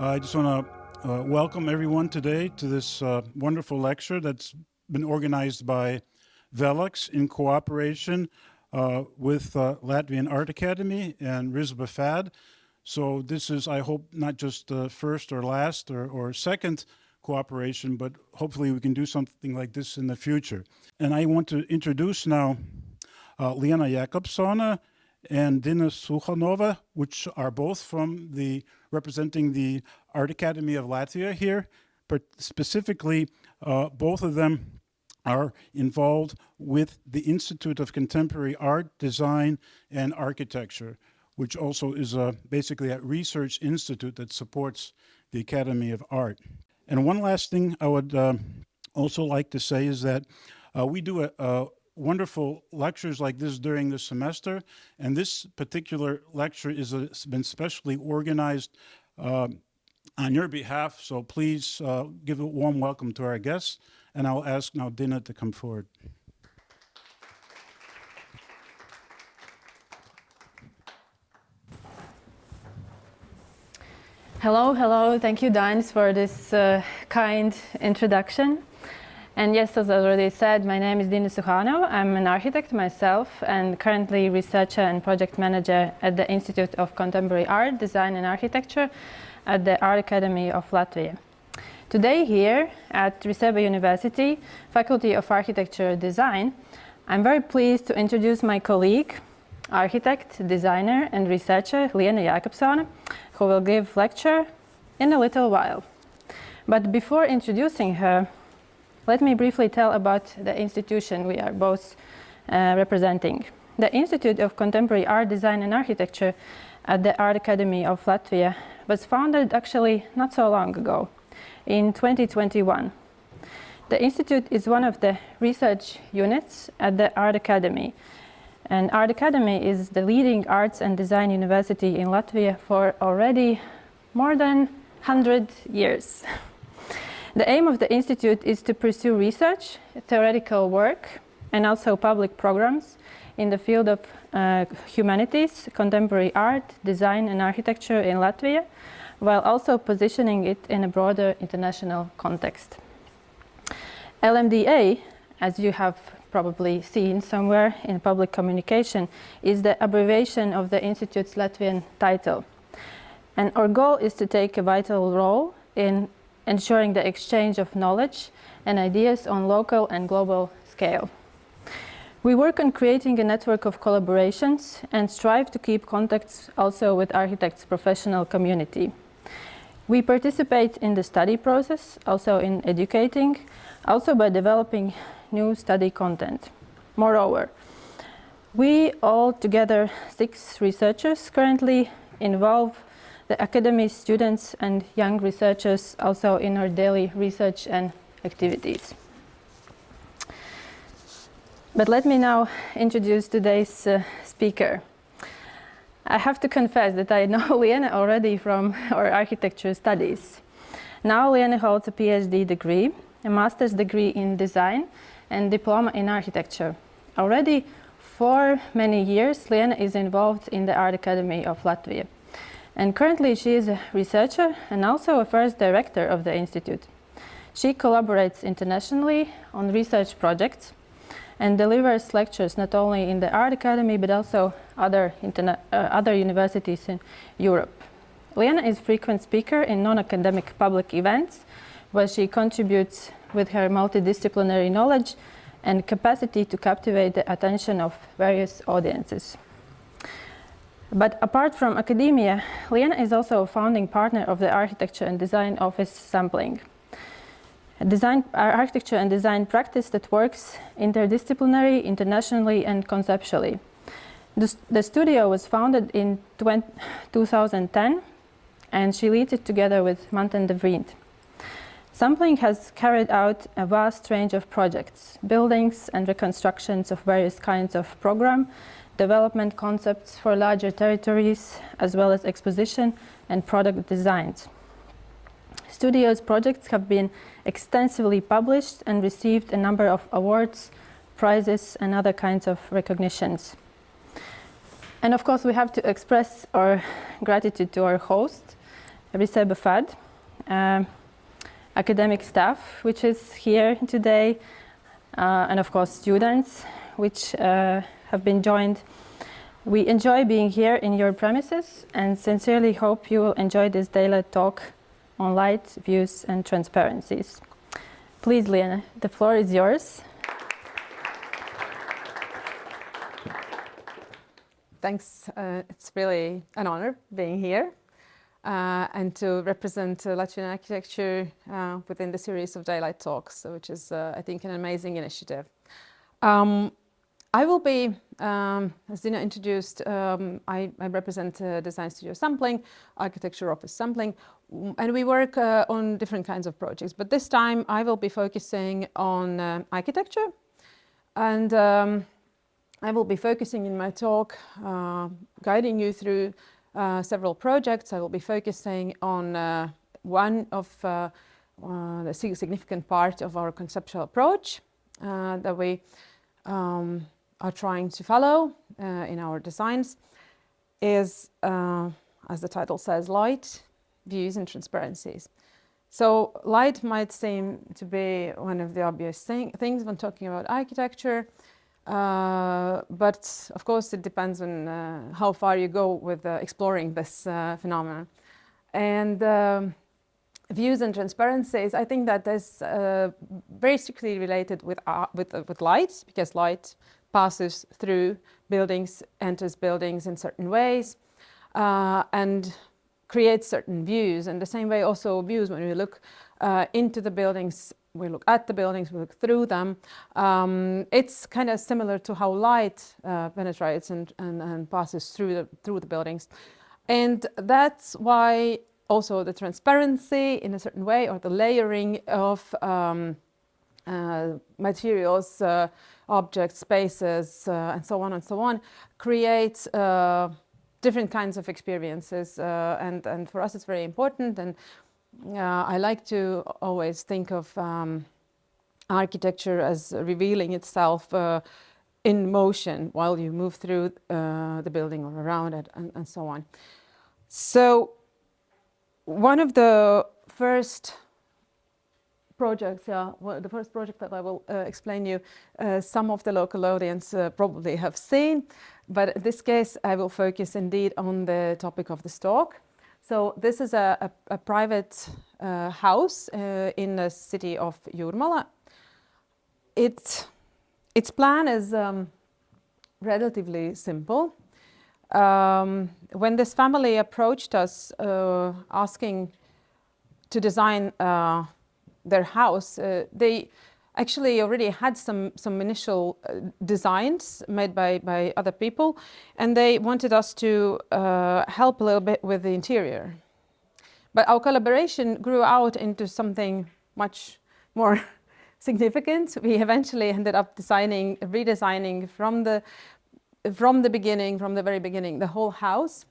I just want to welcome everyone today to this wonderful lecture that's been organized by VELUX in cooperation with Latvian Art Academy and RISBA FAD. So this is, I hope, not just the first or last or second cooperation, but hopefully we can do something like this in the future. And I want to introduce now Liene Jākobsone and Dina Suhanova, which are both from representing the Art Academy of Latvia here, but specifically both of them are involved with the Institute of Contemporary Art, Design, and Architecture, which also is basically a research institute that supports the Academy of Art. And one last thing I would also like to say is that we do wonderful lectures like this during the semester, and this particular lecture has been specially organized on your behalf, so please give a warm welcome to our guests, and I'll ask now Dina to come forward. Hello, thank you, Dina, for this kind introduction. And yes, as I already said, my name is Dina Suhanova. I'm an architect myself and currently researcher and project manager at the Institute of Contemporary Art, Design and Architecture at the Art Academy of Latvia. Today here at RISBA University, Faculty of Architecture and Design, I'm very pleased to introduce my colleague, architect, designer and researcher Liene Jākobsone, who will give lecture in a little while. But before introducing her, let me briefly tell about the institution we are both representing. The Institute of Contemporary Art, Design and Architecture at the Art Academy of Latvia was founded actually not so long ago, in 2021. The Institute is one of the research units at the Art Academy. And Art Academy is the leading arts and design university in Latvia for already more than 100 years. The aim of the Institute is to pursue research, theoretical work, and also public programs in the field of humanities, contemporary art, design and architecture in Latvia, while also positioning it in a broader international context. LMDA, as you have probably seen somewhere in public communication, is the abbreviation of the Institute's Latvian title. And our goal is to take a vital role in ensuring the exchange of knowledge and ideas on local and global scale. We work on creating a network of collaborations and strive to keep contacts also with architects' professional community. We participate in the study process, also in educating, also by developing new study content. Moreover, we all together 6 researchers currently involve the academy students and young researchers also in our daily research and activities. But let me now introduce today's speaker. I have to confess that I know Liene already from our architecture studies. Now Liene holds a PhD degree, a master's degree in design and diploma in architecture. Already for many years, Liene is involved in the Art Academy of Latvia. And currently she is a researcher and also a first director of the Institute. She collaborates internationally on research projects and delivers lectures not only in the Art Academy but also other universities in Europe. Liene is a frequent speaker in non-academic public events where she contributes with her multidisciplinary knowledge and capacity to captivate the attention of various audiences. But apart from academia, Liene is also a founding partner of the Architecture and Design Office Sampling, architecture and design practice that works interdisciplinary, internationally and conceptually. The studio was founded in 2010 and she leads it together with Manten de Vriend. Sampling has carried out a vast range of projects, buildings and reconstructions of various kinds of program, development concepts for larger territories, as well as exposition and product designs. Studio's projects have been extensively published and received a number of awards, prizes, and other kinds of recognitions. And of course, we have to express our gratitude to our host, Riseba Fad, academic staff, which is here today, and of course students, which have been joined. We enjoy being here in your premises and sincerely hope you will enjoy this daily talk on light, views and transparencies. Please, Liene, the floor is yours. Thanks. It's really an honor being here and to represent Latvian architecture within the series of Daylight Talks, which is, I think, an amazing initiative. I will be, as Dina introduced, I represent Design Studio Sampling, Architecture Office Sampling, and we work on different kinds of projects. But this time I will be focusing on architecture, and I will be focusing in my talk, guiding you through several projects. I will be focusing on one of the significant part of our conceptual approach that we are trying to follow in our designs is, as the title says, light, views and transparencies. So light might seem to be one of the obvious things when talking about architecture, but of course it depends on how far you go with exploring this phenomenon. And views and transparencies, I think that is very strictly related with light, because light passes through buildings, enters buildings in certain ways, and creates certain views. And the same way also views, when we look into the buildings, we look at the buildings, we look through them. It's kind of similar to how light penetrates and passes through the buildings. And that's why also the transparency in a certain way, or the layering of materials, objects, spaces, and so on, creates different kinds of experiences. And for us it's very important. And I like to always think of architecture as revealing itself in motion while you move through the building or around it, and so on. So one of the first projects, the first project that I will explain you, some of the local audience probably have seen, but in this case I will focus indeed on the topic of this talk. So this is a private house in the city of Jūrmala. Its plan is relatively simple. When this family approached us asking to design their house, they actually already had some initial designs made by other people, and they wanted us to help a little bit with the interior. But our collaboration grew out into something much more significant. We eventually ended up redesigning from the very beginning, the whole house.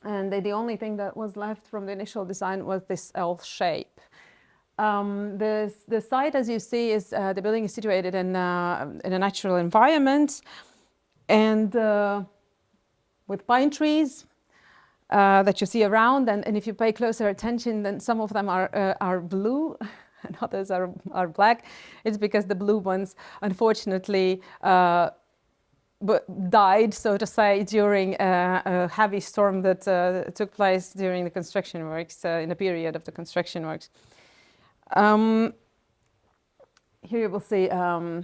And the only thing that was left from the initial design was this L shape. The site, as you see, is the building is situated in a natural environment, and with pine trees that you see around. And if you pay closer attention, then some of them are blue and others are black. It's because the blue ones, unfortunately, died, so to say, during a heavy storm that took place during the construction works, in the period of the construction works. Here you will see a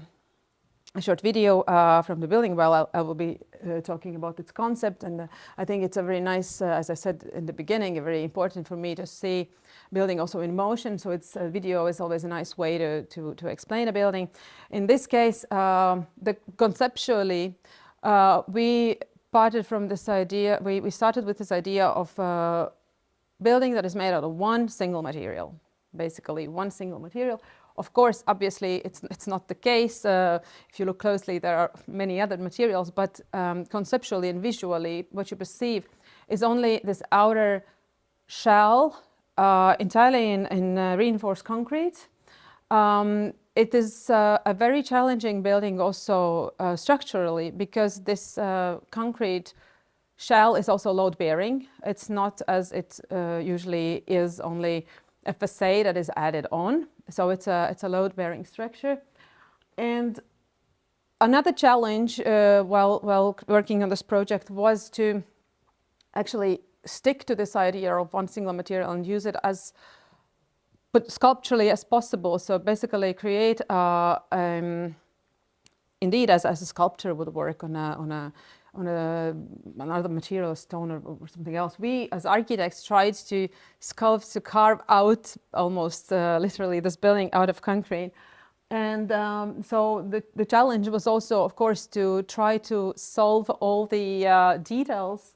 short video from the building. Well, I will be talking about its concept, and I think it's a very nice, as I said in the beginning, very important for me to see building also in motion. So its video is always a nice way to explain a building. In this case, conceptually, we parted from this idea. We started with this idea of a building that is made out of one single material. Basically one single material. Of course, obviously, it's not the case. If you look closely, there are many other materials, but conceptually and visually, what you perceive is only this outer shell, entirely in reinforced concrete. It is a very challenging building also structurally, because this concrete shell is also load bearing. It's not as it usually is only a facade that is added on. So it's a load bearing structure. And another challenge while working on this project was to actually stick to this idea of one single material and use it as but sculpturally as possible. So basically create indeed as a sculptor would work on another material, stone or something else. We as architects tried to sculpt, to carve out almost literally this building out of concrete. And so the challenge was also, of course, to try to solve all the details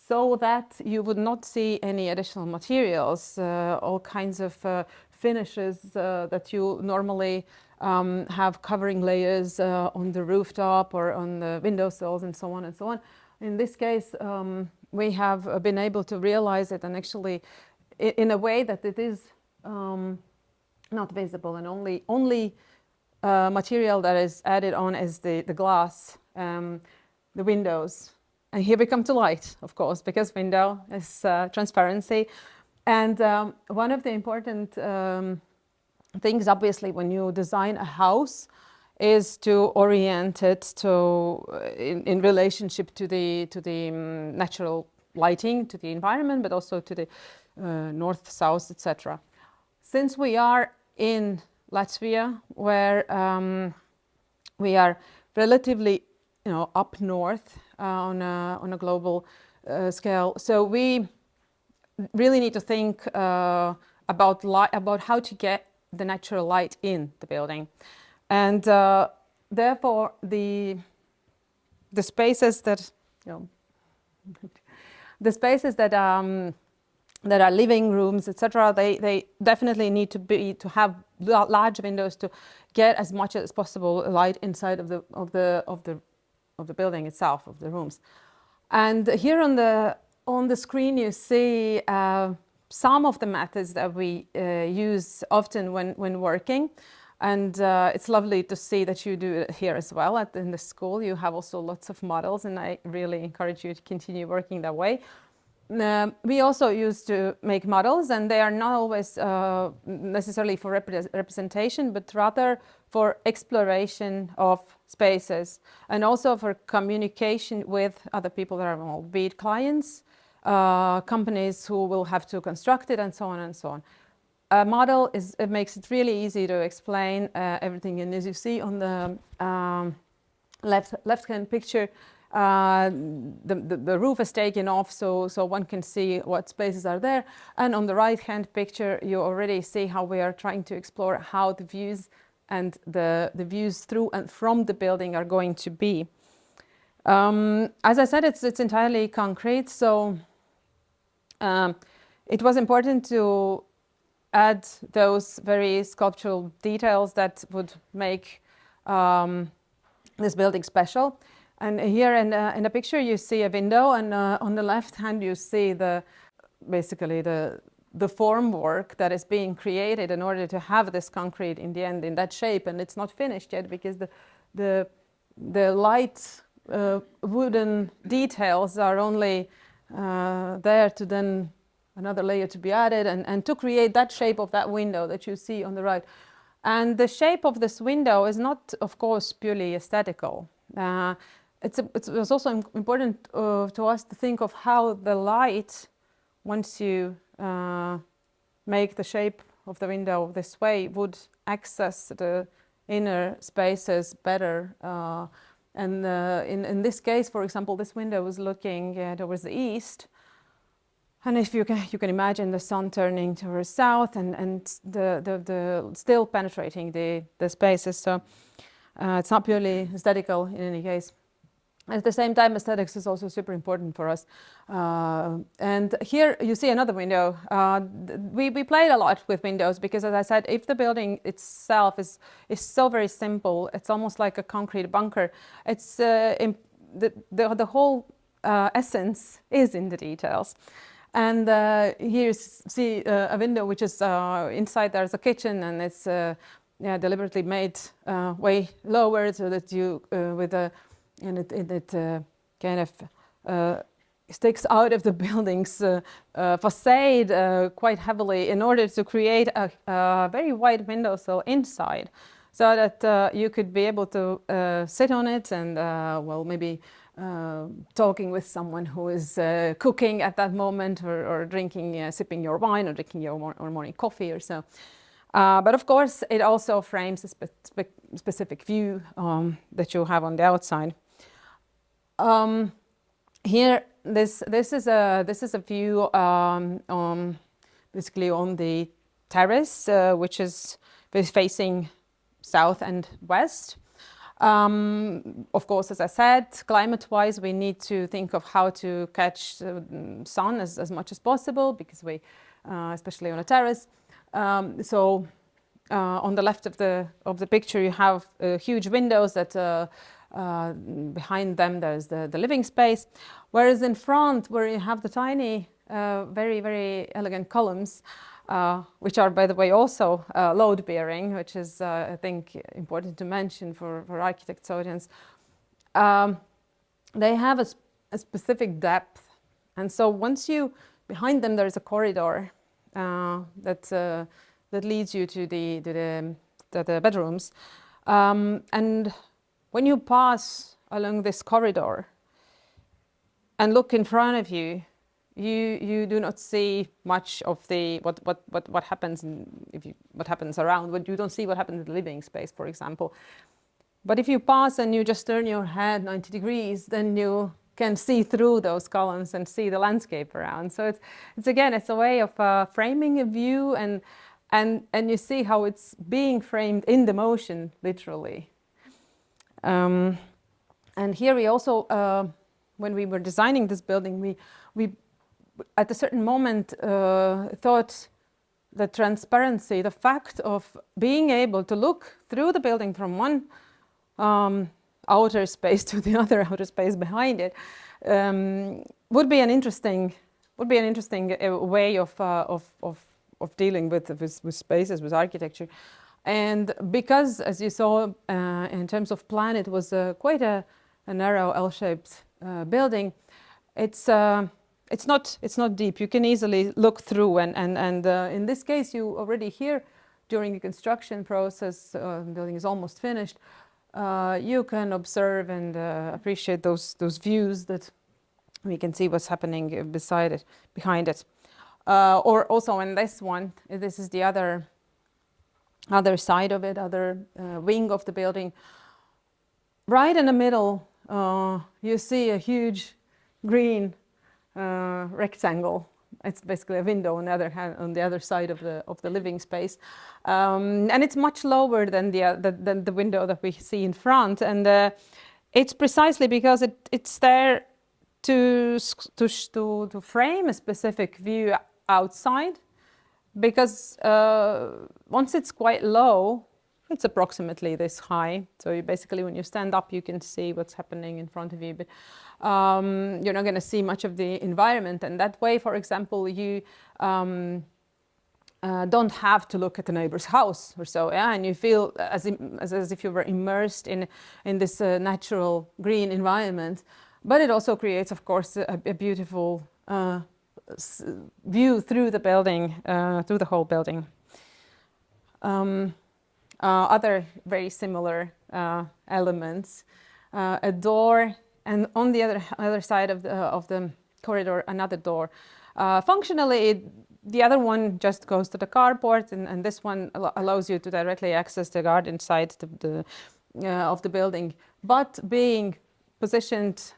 so that you would not see any additional materials, all kinds of finishes that you normally have covering layers on the rooftop or on the windowsills and so on and so on. In this case, we have been able to realize it and actually in a way that it is not visible, and only material that is added on is the glass, the windows. And here we come to light, of course, because window is transparency. And one of the important things, obviously, when you design a house is to orient it to in relationship to the natural lighting, to the environment, but also to the north, south, etc. Since we are in Latvia, where we are relatively, up north on a global scale, so we really need to think about how to get the natural light in the building, and therefore the spaces that the spaces that are living rooms, etc. They definitely need to have large windows to get as much as possible light inside of the building itself, of the rooms. And here on the screen you see some of the methods that we use often when working, and it's lovely to see that you do it here as well in the school. You have also lots of models, and I really encourage you to continue working that way. We also used to make models, and they are not always necessarily for representation, but rather for exploration of spaces and also for communication with other people that are involved, be it clients, companies who will have to construct it, and so on and so on. A model it makes it really easy to explain everything, and as you see on the left-hand picture, the roof is taken off, so one can see what spaces are there. And on the right-hand picture, you already see how we are trying to explore how the views and the views through and from the building are going to be. As I said, it's entirely concrete, so it was important to add those very sculptural details that would make this building special. And here in the picture you see a window, and on the left hand you see basically the formwork that is being created in order to have this concrete in the end in that shape. And it's not finished yet because the light wooden details are only there to then another layer to be added and to create that shape of that window that you see on the right. And the shape of this window is not, of course, purely aesthetical. It was also important to us to think of how the light, once you make the shape of the window this way, would access the inner spaces better. And in this case, for example, this window was looking towards the east. And if you can imagine the sun turning towards south and the still penetrating the spaces. So it's not purely aesthetical in any case. At the same time, aesthetics is also super important for us. And here you see another window. We played a lot with windows because, as I said, if the building itself is so very simple, it's almost like a concrete bunker. It's the whole essence is in the details. And here you see a window which is inside there's a kitchen, and it's deliberately made way lower so that you with a and it kind of sticks out of the building's facade quite heavily in order to create a very wide windowsill inside, so that you could be able to sit on it and, well, maybe talking with someone who is cooking at that moment, or drinking, sipping your wine, or drinking your morning coffee or so. But of course, it also frames a specific view that you have on the outside. Here, this is a view basically on the terrace, which is facing south and west. Of course, as I said, climate-wise, we need to think of how to catch the sun as much as possible, because we, especially on a terrace. So on the left of the picture, you have huge windows that behind them there's the living space, whereas in front, where you have the tiny, very, very elegant columns, which are, by the way, also load-bearing, which is, I think, important to mention for architects' audience. They have a specific depth, and so once behind them there is a corridor that leads you to the bedrooms, and when you pass along this corridor and look in front of you, you do not see much of what happens what happens around. But you don't see what happens in the living space, for example. But if you pass and you just turn your head 90 degrees, then you can see through those columns and see the landscape around. So it's again, it's a way of framing a view, and you see how it's being framed in the motion, literally. And here we also, when we were designing this building, we at a certain moment thought that transparency, the fact of being able to look through the building from one outer space to the other outer space behind it, would be an interesting way of dealing with spaces, with architecture. And because, as you saw, in terms of plan, it was quite a narrow L-shaped building. It's not deep. You can easily look through, and in this case, you already here during the construction process, the building is almost finished. You can observe and appreciate those views that we can see what's happening behind it. Or also in this one, this is the other side of it, other wing of the building. Right in the middle, you see a huge green rectangle. It's basically a window on the other side of the living space, and it's much lower than the window that we see in front. And it's precisely because it's there to frame a specific view outside. Because once it's quite low, it's approximately this high. So you basically, when you stand up, you can see what's happening in front of you. But you're not going to see much of the environment. And that way, for example, you don't have to look at the neighbor's house or so. Yeah? And you feel as if you were immersed in this natural green environment. But it also creates, of course, a beautiful view through the building, through the whole building. Other very similar elements, a door, and on the other side of the corridor, another door. Functionally, the other one just goes to the carport, and this one allows you to directly access the garden side of the building, but being positioned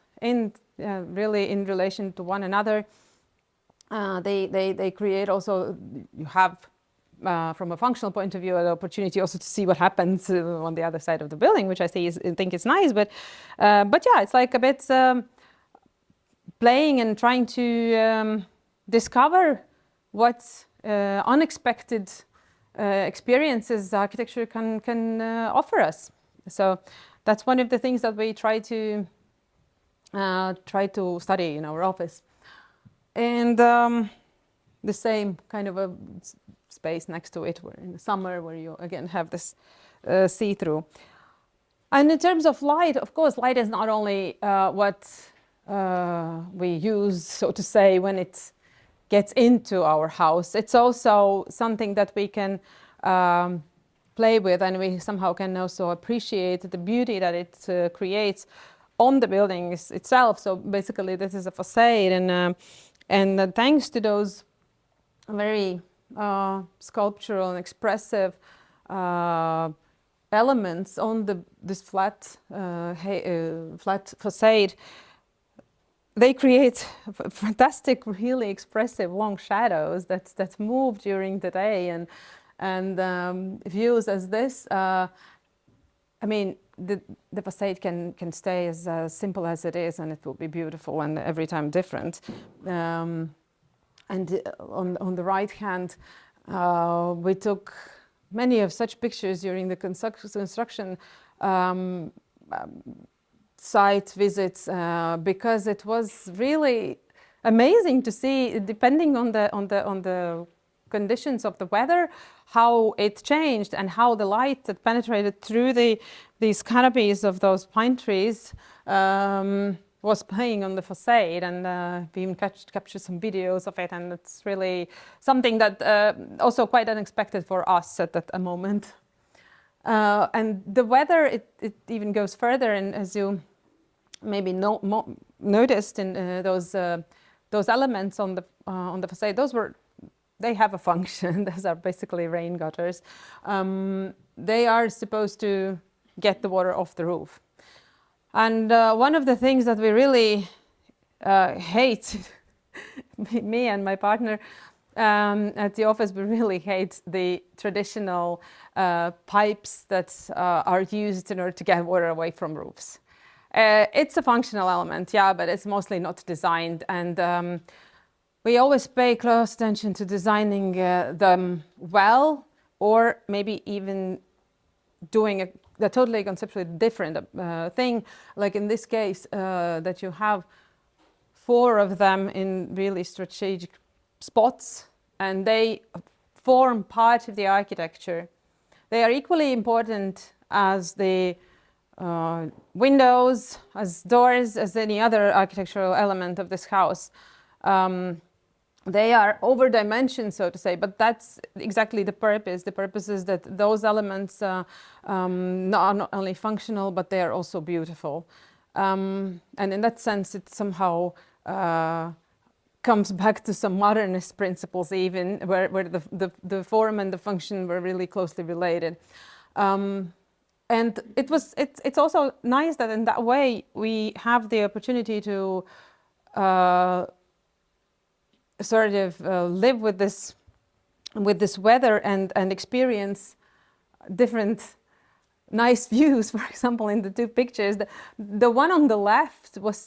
really in relation to one another. They create also, you have, from a functional point of view, an opportunity also to see what happens on the other side of the building, which I think is nice. But yeah, it's like a bit playing and trying to discover what unexpected experiences architecture can offer us. So that's one of the things that we try to study in our office. And the same kind of a space next to it, where in the summer, where you again have this see-through. And in terms of light, of course, light is not only what we use, so to say, when it gets into our house. It's also something that we can play with, and we somehow can also appreciate the beauty that it creates on the building itself. So basically this is a facade, and thanks to those very sculptural and expressive elements on this flat facade, they create fantastic, really expressive long shadows that move during the day, and views as this. I mean, the facade can stay as simple as it is, and it will be beautiful and every time different. And on the right hand, we took many of such pictures during the construction site visits, because it was really amazing to see, depending on the conditions of the weather, how it changed and how the light that penetrated through these canopies of those pine trees was playing on the facade, and we even captured some videos of it, and it's really something that also quite unexpected for us at that moment. And the weather, it even goes further, and as you maybe noticed in those elements on the facade, they have a function. Those are basically rain gutters. They are supposed to get the water off the roof. And one of the things that we really hate, me and my partner at the office, we really hate the traditional pipes that are used in order to get water away from roofs. It's a functional element, yeah, but it's mostly not designed. And we always pay close attention to designing them well, or maybe even doing a totally conceptually different thing. Like in this case, that you have 4 of them in really strategic spots, and they form part of the architecture. They are equally important as the windows, as doors, as any other architectural element of this house. They are over-dimensioned, so to say, but that's exactly the purpose. The purpose is that those elements are not only functional, but they are also beautiful. And in that sense, it somehow comes back to some modernist principles even, where the form and the function were really closely related. And it's also nice that in that way we have the opportunity to sort of live with this weather and experience different nice views. For example, in the 2 pictures, the one on the left was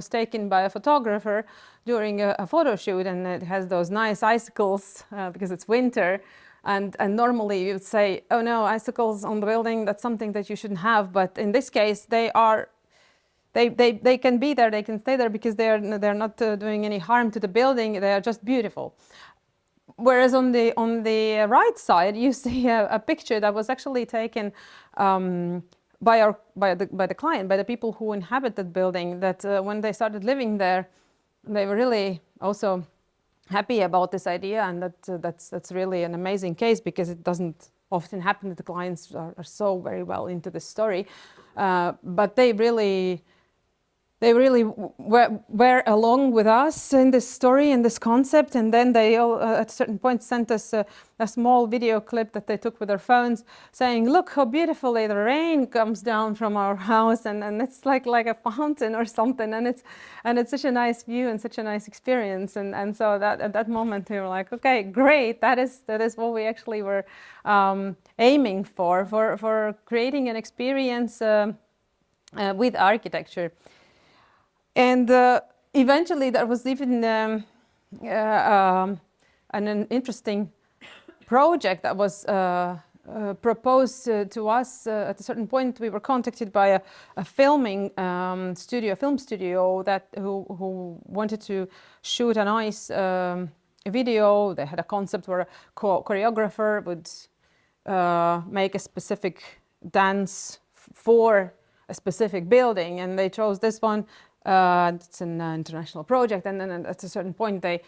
taken by a photographer during a photo shoot, and it has those nice icicles because it's winter. And normally you would say, oh no, icicles on the building, that's something that you shouldn't have. But in this case, they can be there, they can stay there, because they're not doing any harm to the building. They are just beautiful. Whereas on the right side, you see a picture that was actually taken by the client, by the people who inhabit that building. That when they started living there, they were really also happy about this idea, and that's really an amazing case, because it doesn't often happen that the clients are so very well into the story, but they really were along with us in this story and this concept. And then they all at a certain point sent us a small video clip that they took with their phones, saying, look how beautifully the rain comes down from our house, and it's like a fountain or something, and it's such a nice view and such a nice experience. And so that at that moment we were like, okay, great, that is what we actually were aiming for creating an experience with architecture. And eventually there was even an interesting project that was proposed to us. At a certain point we were contacted by a film studio who wanted to shoot a nice video. They had a concept where a choreographer would make a specific dance for a specific building, and they chose this one It's an international project, and then at a certain point they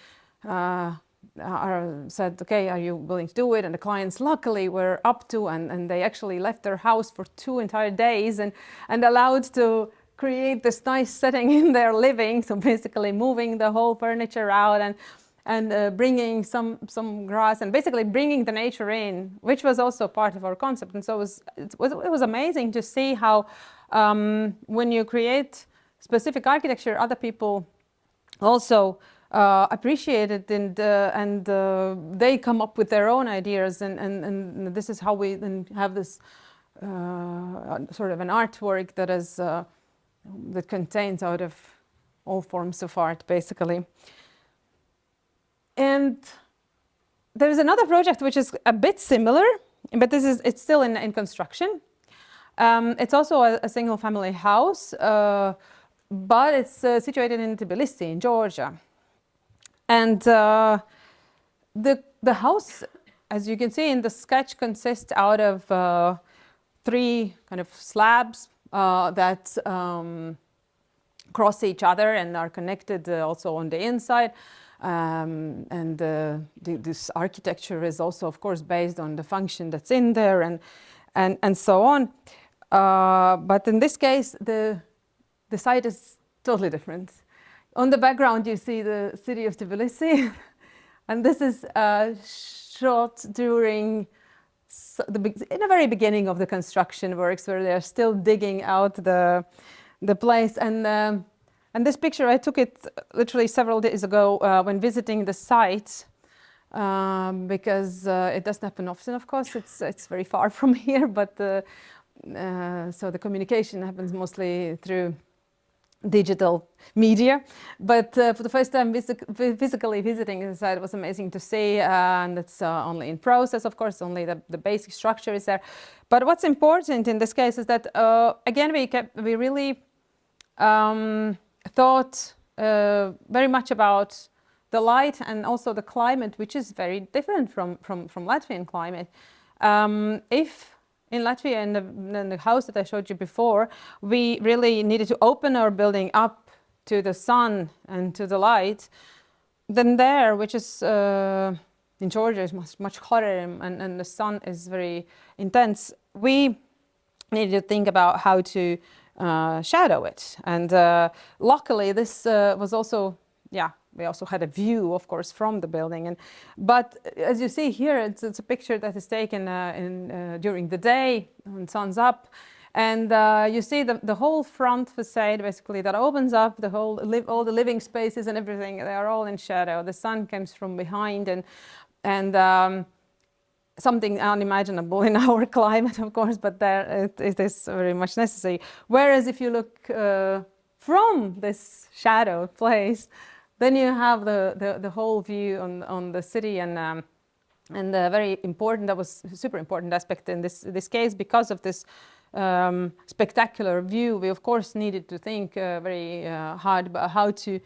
said, okay, are you willing to do it? And the clients luckily were up to, and they actually left their house for 2 entire days and allowed to create this nice setting in their living. So basically moving the whole furniture out and bringing some grass and basically bringing the nature in, which was also part of our concept. And so it was amazing to see how when you create specific architecture, other people also appreciate it, and they come up with their own ideas, and this is how we then have this sort of an artwork that is that contains out of all forms of art, basically. And there's another project which is a bit similar, but it's still in construction. It's also a single family house, but it's situated in Tbilisi, in Georgia. And the house, as you can see in the sketch, consists out of 3 kind of slabs that cross each other and are connected also on the inside. This architecture is also, of course, based on the function that's in there and so on. But in this case, the site is totally different. On the background, you see the city of Tbilisi, and this is shot during in the very beginning of the construction works, where they are still digging out the place. And this picture, I took it literally several days ago when visiting the site, because it doesn't happen often, of course. It's very far from here, but so the communication happens mostly through digital media. But for the first time physically visiting the site, it was amazing to see, and it's only in process, of course. Only the basic structure is there. But what's important in this case is that again we really thought very much about the light and also the climate, which is very different from Latvian climate. If in Latvia, in the house that I showed you before, we really needed to open our building up to the sun and to the light, then there, which is in Georgia, is much hotter, and the sun is very intense, we needed to think about how to shadow it. And luckily, this was also, we also had a view, of course, from the building. But as you see here, it's a picture that is taken during the day when sun's up. And you see the whole front facade, basically, that opens up, all the living spaces and everything, they are all in shadow. The sun comes from behind, and something unimaginable in our climate, of course, but there it is very much necessary. Whereas if you look from this shadow place, then you have the whole view on the city, and very important, that was a super important aspect in this case, because of this spectacular view. We of course needed to think very hard about how to,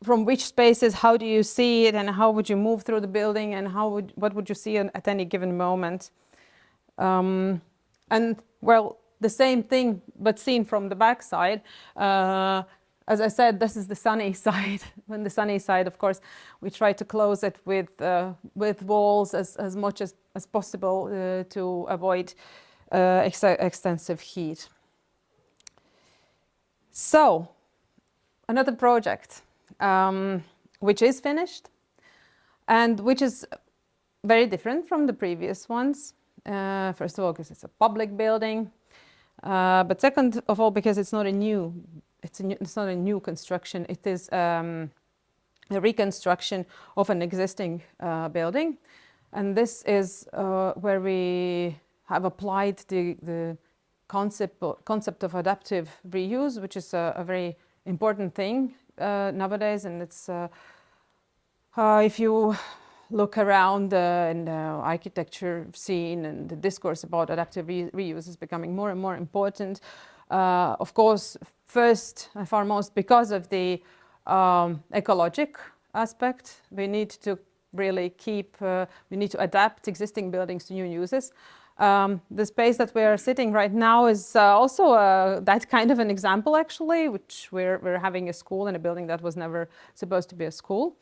from which spaces, how do you see it, and how would you move through the building, and what would you see at any given moment. And well, the same thing, but seen from the back side. As I said, this is the sunny side. When the sunny side, of course, we try to close it with walls as much as possible to avoid extensive heat. So, another project which is finished and which is very different from the previous ones. First of all, because it's a public building, but second of all, because it's not a new. It's not a new construction. It is a reconstruction of an existing building, and this is where we have applied the concept of adaptive reuse, which is a very important thing nowadays. And it's if you look around in the architecture scene, and the discourse about adaptive reuse is becoming more and more important. Of course, first and foremost, because of the ecologic aspect, we need to really we need to adapt existing buildings to new uses. The space that we are sitting right now is also that kind of an example, actually, which we're having a school in a building that was never supposed to be a school.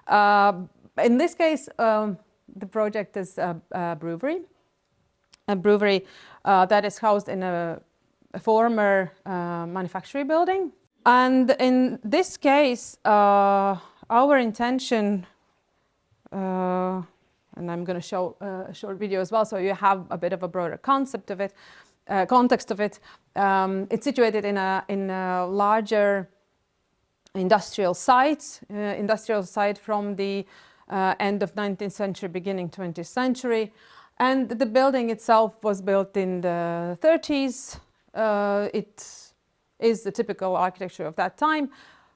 In this case, the project is a brewery that is housed in a former manufacturing building. And in this case, our intention, and I'm going to show a short video as well, so you have a bit of a broader concept of it, context of it. It's situated in a larger industrial site from the end of 19th century, beginning 20th century. And the building itself was built in the 30s. It is the typical architecture of that time,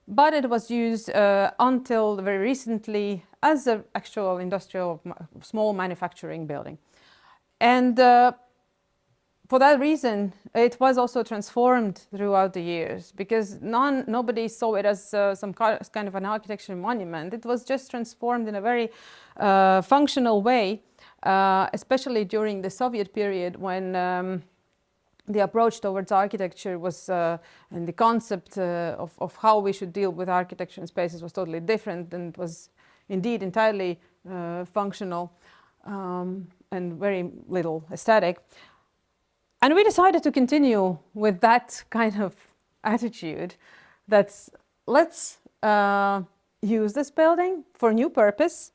but it was used until very recently as an actual industrial small manufacturing building. And for that reason, it was also transformed throughout the years, because nobody saw it as some kind of an architectural monument. It was just transformed in a very functional way, especially during the Soviet period, when the approach towards architecture was, and the concept of how we should deal with architecture and spaces was totally different, and was indeed entirely functional and very little aesthetic. And we decided to continue with that kind of attitude, that let's use this building for a new purpose,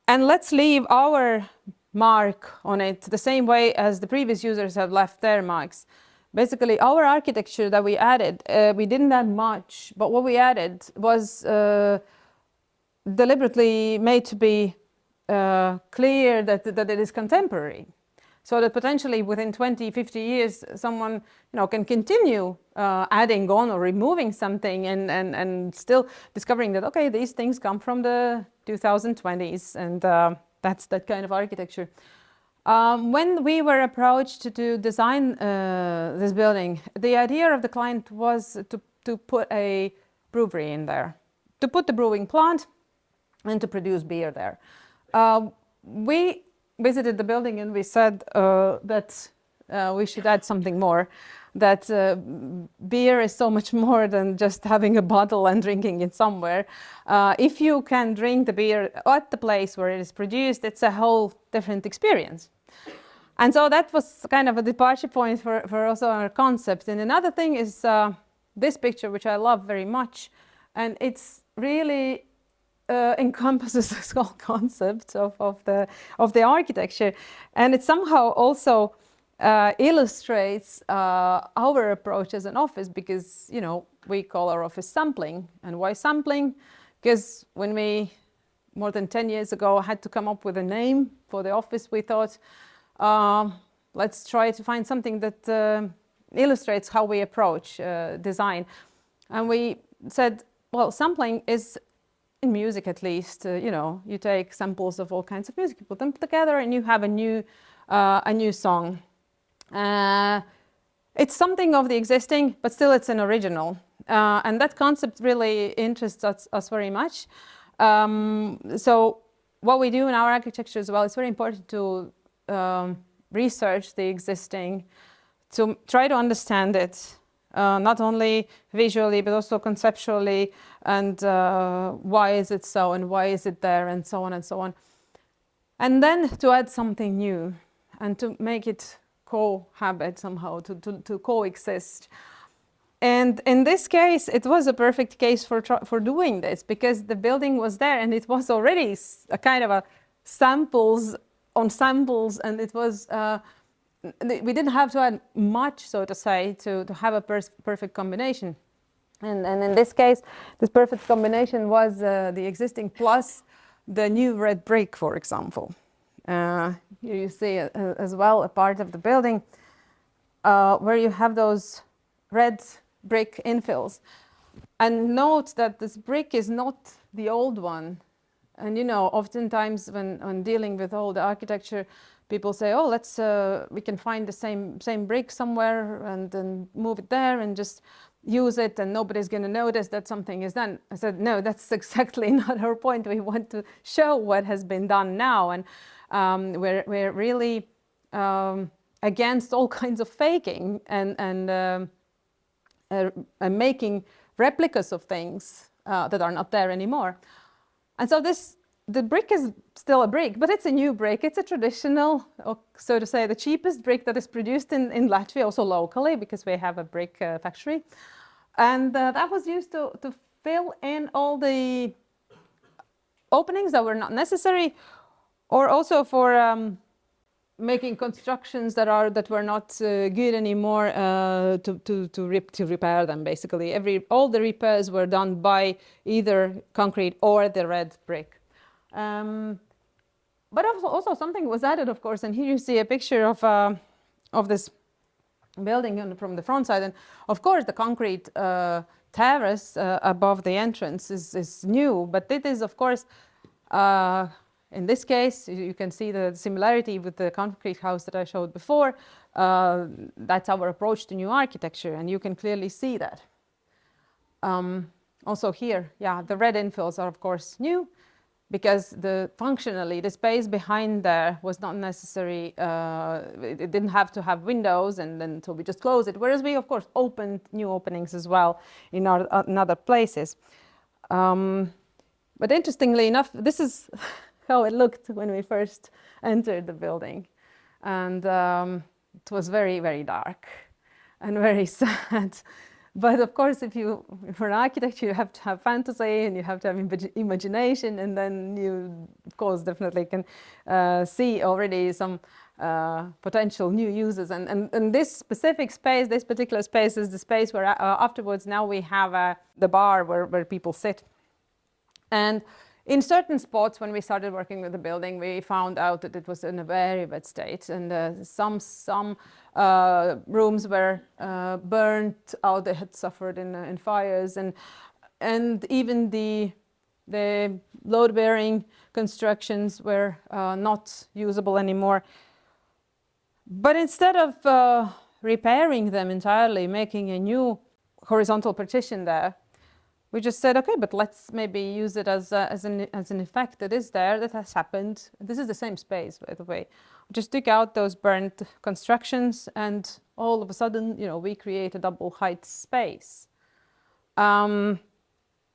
and let's leave our mark on it the same way as the previous users have left their marks. Basically, our architecture that we added, we didn't add much, but what we added was deliberately made to be clear that it is contemporary. So that potentially within 20, 50 years, someone can continue adding on or removing something and still discovering that, okay, these things come from the 2020s, and that's that kind of architecture. When we were approached to design this building, the idea of the client was to put a brewery in there, to put the brewing plant and to produce beer there. We visited the building and we said that we should add something more, that beer is so much more than just having a bottle and drinking it somewhere. If you can drink the beer at the place where it is produced, it's a whole different experience. And so that was kind of a departure point for also our concept. And another thing is this picture, which I love very much, and it's really encompasses this whole concept of the architecture, and it somehow also illustrates our approach as an office, because we call our office sampling. And why sampling? Because when we more than 10 years ago had to come up with a name for the office, we thought let's try to find something that illustrates how we approach design. And we said, well, sampling is, in music at least, you take samples of all kinds of music, you put them together, and you have a new song. It's something of the existing, but still it's an original. And that concept really interests us very much. So what we do in our architecture as well, it's very important to research the existing, to try to understand it, not only visually, but also conceptually, and why is it so, and why is it there, and so on and so on. And then to add something new, and to make it cohabit somehow, to coexist. And in this case, it was a perfect case for doing this, because the building was there, and it was already a kind of a samples on samples, and it was we didn't have to add much, so to say, to have a perfect combination. And in this case, this perfect combination was the existing plus the new red brick, for example. Here you see as well a part of the building where you have those red brick infills. And note that this brick is not the old one. And oftentimes when dealing with old architecture, people say, oh, let's we can find the same brick somewhere and then move it there and just use it and nobody's going to notice that something is done. I said, no, that's exactly not our point. We want to show what has been done now, and we're really against all kinds of faking and making replicas of things that are not there anymore. And so the brick is still a brick, but it's a new brick. It's a traditional, or so to say, the cheapest brick that is produced in Latvia, also locally, because we have a brick factory. And that was used to fill in all the openings that were not necessary, or also for making constructions that were not good anymore, to repair them. Basically, all the repairs were done by either concrete or the red brick. But also something was added, of course, and here you see a picture of this building from the front side, and of course the concrete terrace above the entrance is new, but it is, of course, in this case you can see the similarity with the concrete house that I showed before. That's our approach to new architecture, and you can clearly see that. Also here, yeah, the red infills are of course new, because functionally the space behind there was not necessary. It didn't have to have windows, and then so we just closed it. Whereas we of course opened new openings as well in other places. But interestingly enough, this is how it looked when we first entered the building, and it was very, very dark and very sad. But of course, for an architect, you have to have fantasy and you have to have imagination, and then you, of course, definitely can see already some potential new uses. And this specific space, this particular space, is the space where afterwards now we have the bar where people sit. And in certain spots, when we started working with the building, we found out that it was in a very bad state, and some rooms were burnt out. They had suffered in fires, and even the load-bearing constructions were not usable anymore. But instead of repairing them entirely, making a new horizontal partition there, we just said, okay, but let's maybe use it as an effect that is there, that has happened. This is the same space, by the way. We just took out those burnt constructions, and all of a sudden, we create a double height space. And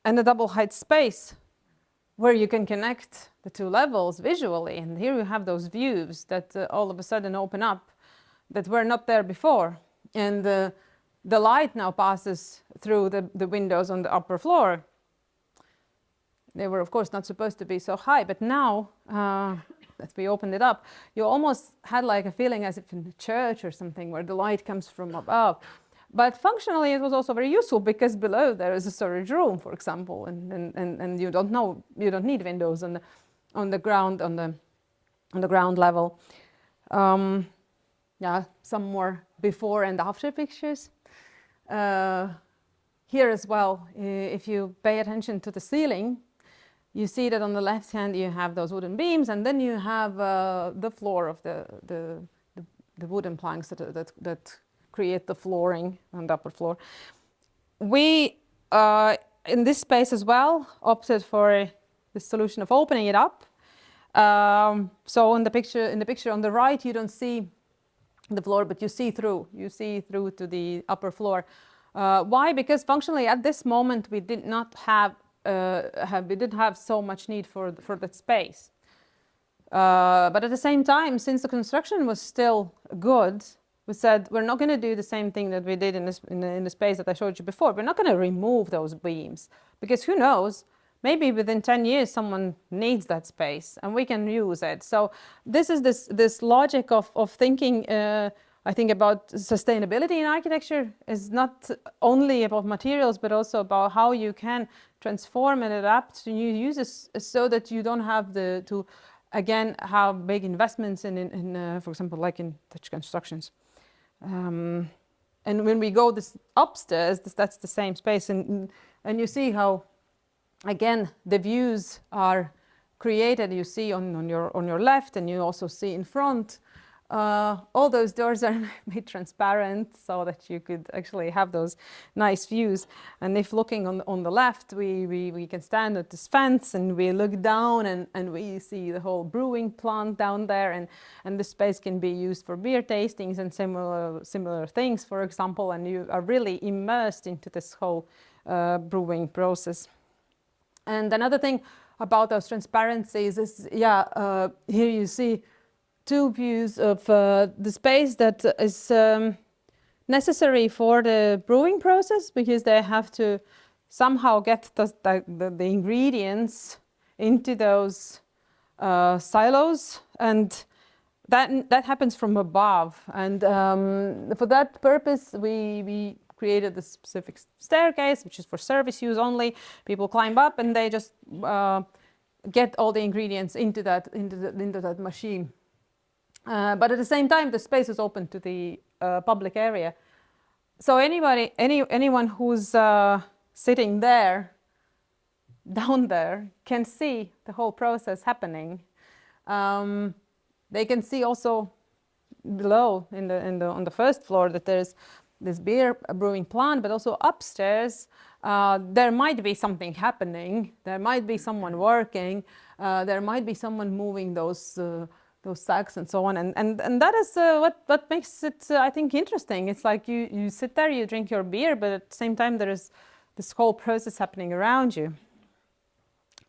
a double height space where you can connect the two levels visually. And here you have those views that all of a sudden open up that were not there before. And the light now passes through the windows on the upper floor. They were, of course, not supposed to be so high, but now that we opened it up, you almost had like a feeling as if in a church or something, where the light comes from above. But functionally, it was also very useful, because below there is a storage room, for example, and you don't need windows on the ground level. Yeah, some more before and after pictures. Here as well, if you pay attention to the ceiling, you see that on the left hand you have those wooden beams, and then you have the floor of the wooden planks that create the flooring on the upper floor. We, in this space as well, opted for the solution of opening it up. So in the picture on the right, you don't see the floor, but you see through to the upper floor. Why? Because functionally at this moment we did not have so much need for that space. But at the same time, since the construction was still good, we said we're not going to do the same thing that we did in the space that I showed you before. We're not going to remove those beams, because who knows, maybe within 10 years someone needs that space and we can use it. So this is this logic of thinking, I think, about sustainability in architecture is not only about materials, but also about how you can transform and adapt to new uses, so that you don't have to again have big investments in for example, like in Dutch constructions. And when we go upstairs, that's the same space, and you see how, again, the views are created. You see on your left, and you also see in front all those doors are made transparent so that you could actually have those nice views. And if looking on the left, we can stand at this fence and we look down and we see the whole brewing plant down there, and the space can be used for beer tastings and similar things, for example, and you are really immersed into this whole brewing process. And another thing about those transparencies is, here you see two views of the space that is necessary for the brewing process, because they have to somehow get the ingredients into those silos, and that happens from above. And for that purpose, we created this specific staircase, which is for service use only. People climb up and they just get all the ingredients into that machine. But at the same time, the space is open to the public area. So anyone who's sitting there, down there, can see the whole process happening. They can see also below on the first floor that there's this beer brewing plant, but also upstairs there might be something happening. There might be someone working. There might be someone moving those sacks and so on, and that is what makes it I think interesting. It's like you sit there, you drink your beer, but at the same time there is this whole process happening around you.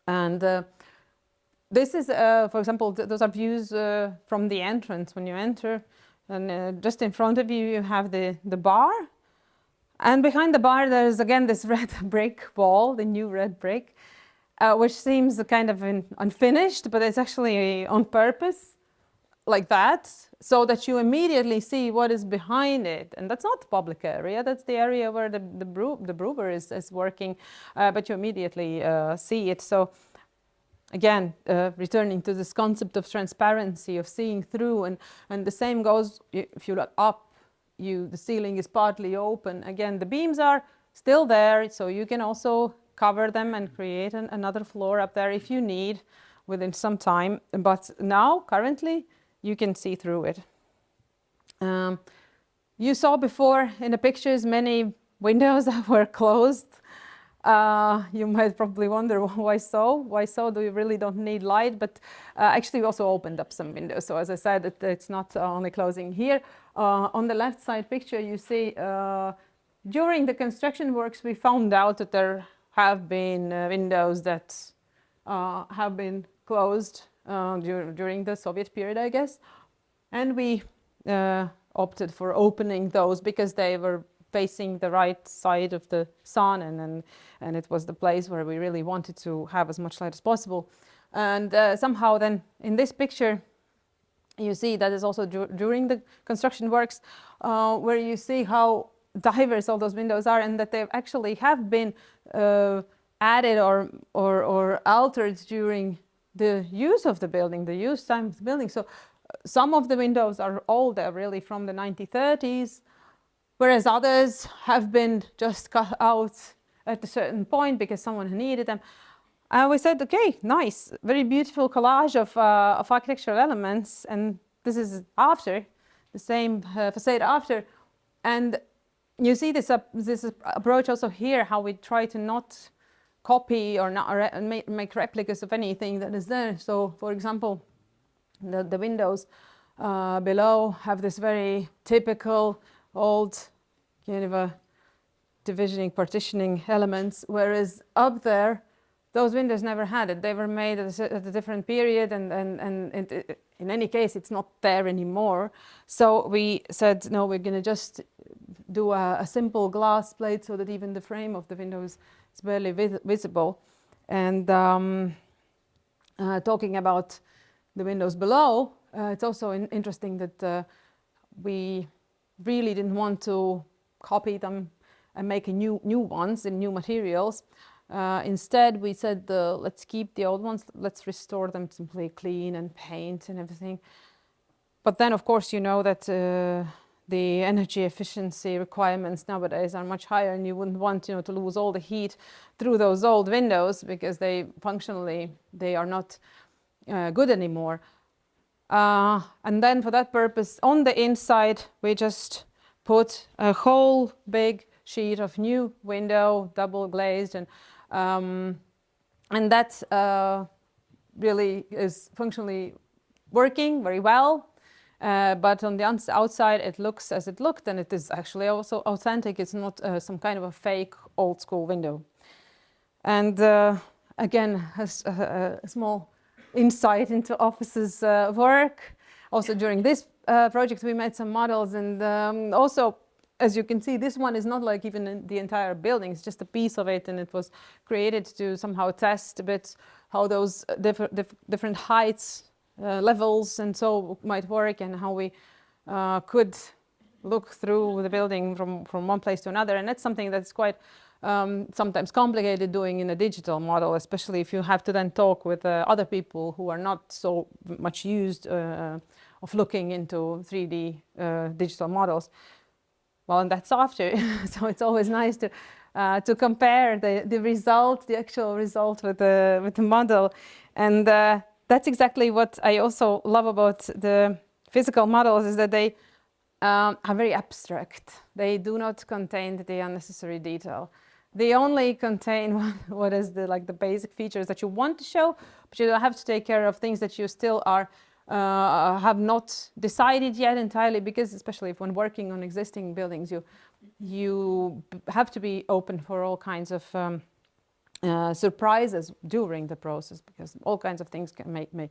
And this is, for example, those are views from the entrance when you enter, and just in front of you you have the bar, and behind the bar there is again this red brick wall, the new red brick, which seems kind of unfinished, but it's actually on purpose like that, so that you immediately see what is behind it. And that's not the public area, that's the area where the brewer is working, but you immediately see it. So again, returning to this concept of transparency, of seeing through, and the same goes if you look up, the ceiling is partly open. Again, the beams are still there, so you can also cover them and create another floor up there if you need within some time. But now, currently, you can see through it. You saw before in the pictures many windows that were closed. You might probably wonder why so? Why so? Do you really don't need light? But actually we also opened up some windows. So as I said, it's not only closing here. On the left side picture you see during the construction works we found out that there have been windows that have been closed during the Soviet period, I guess. And we opted for opening those because they were facing the right side of the sun, and it was the place where we really wanted to have as much light as possible. And somehow then in this picture you see that is also during the construction works, where you see how diverse all those windows are, and that they actually have been added or altered during the use of the building, the use time of the building. So some of the windows are older, really from the 1930s, whereas others have been just cut out at a certain point because someone needed them. We said, okay, nice, very beautiful collage of architectural elements, and this is after, the same facade after. And you see this approach also here, how we try to not copy or not make replicas of anything that is there. So, for example, the windows below have this very typical old kind of a partitioning elements, whereas up there, those windows never had it. They were made at a different period, and in any case, it's not there anymore. So we said, no, we're going to just do a simple glass plate so that even the frame of the windows is barely visible. And talking about the windows below, it's also interesting that we really didn't want to copy them and make new ones in new materials. Instead, we said, let's keep the old ones, let's restore them, simply clean and paint and everything. But then, of course, you know that the energy efficiency requirements nowadays are much higher, and you wouldn't want to lose all the heat through those old windows, because functionally they are not good anymore. And then for that purpose, on the inside, we just put a whole big sheet of new window, double glazed, and that really is functionally working very well. But on the outside, it looks as it looked, and it is actually also authentic. It's not some kind of a fake old school window. And again, a small insight into offices work. Also during this project, we made some models, and also, as you can see, this one is not like even the entire building, it's just a piece of it, and it was created to somehow test a bit how those different heights, levels and so might work, and how we could look through the building from one place to another. And that's something that's quite sometimes complicated doing in a digital model, especially if you have to then talk with other people who are not so much used of looking into 3D digital models. Well, and that's after, so it's always nice to compare the result, the actual result with the model. And that's exactly what I also love about the physical models, is that they are very abstract. They do not contain the unnecessary detail. They only contain what is the basic features that you want to show, but you have to take care of things that you still have not decided yet entirely, because especially if when working on existing buildings, you have to be open for all kinds of surprises during the process, because all kinds of things may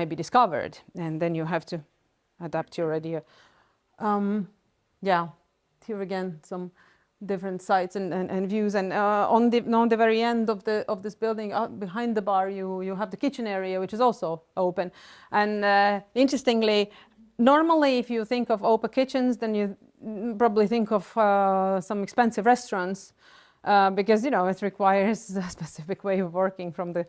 be discovered, and then you have to adapt your idea. Yeah, here again some different sites and views, and on the very end of this building, behind the bar, you have the kitchen area, which is also open. And interestingly, normally if you think of open kitchens, then you probably think of some expensive restaurants, because it requires a specific way of working from the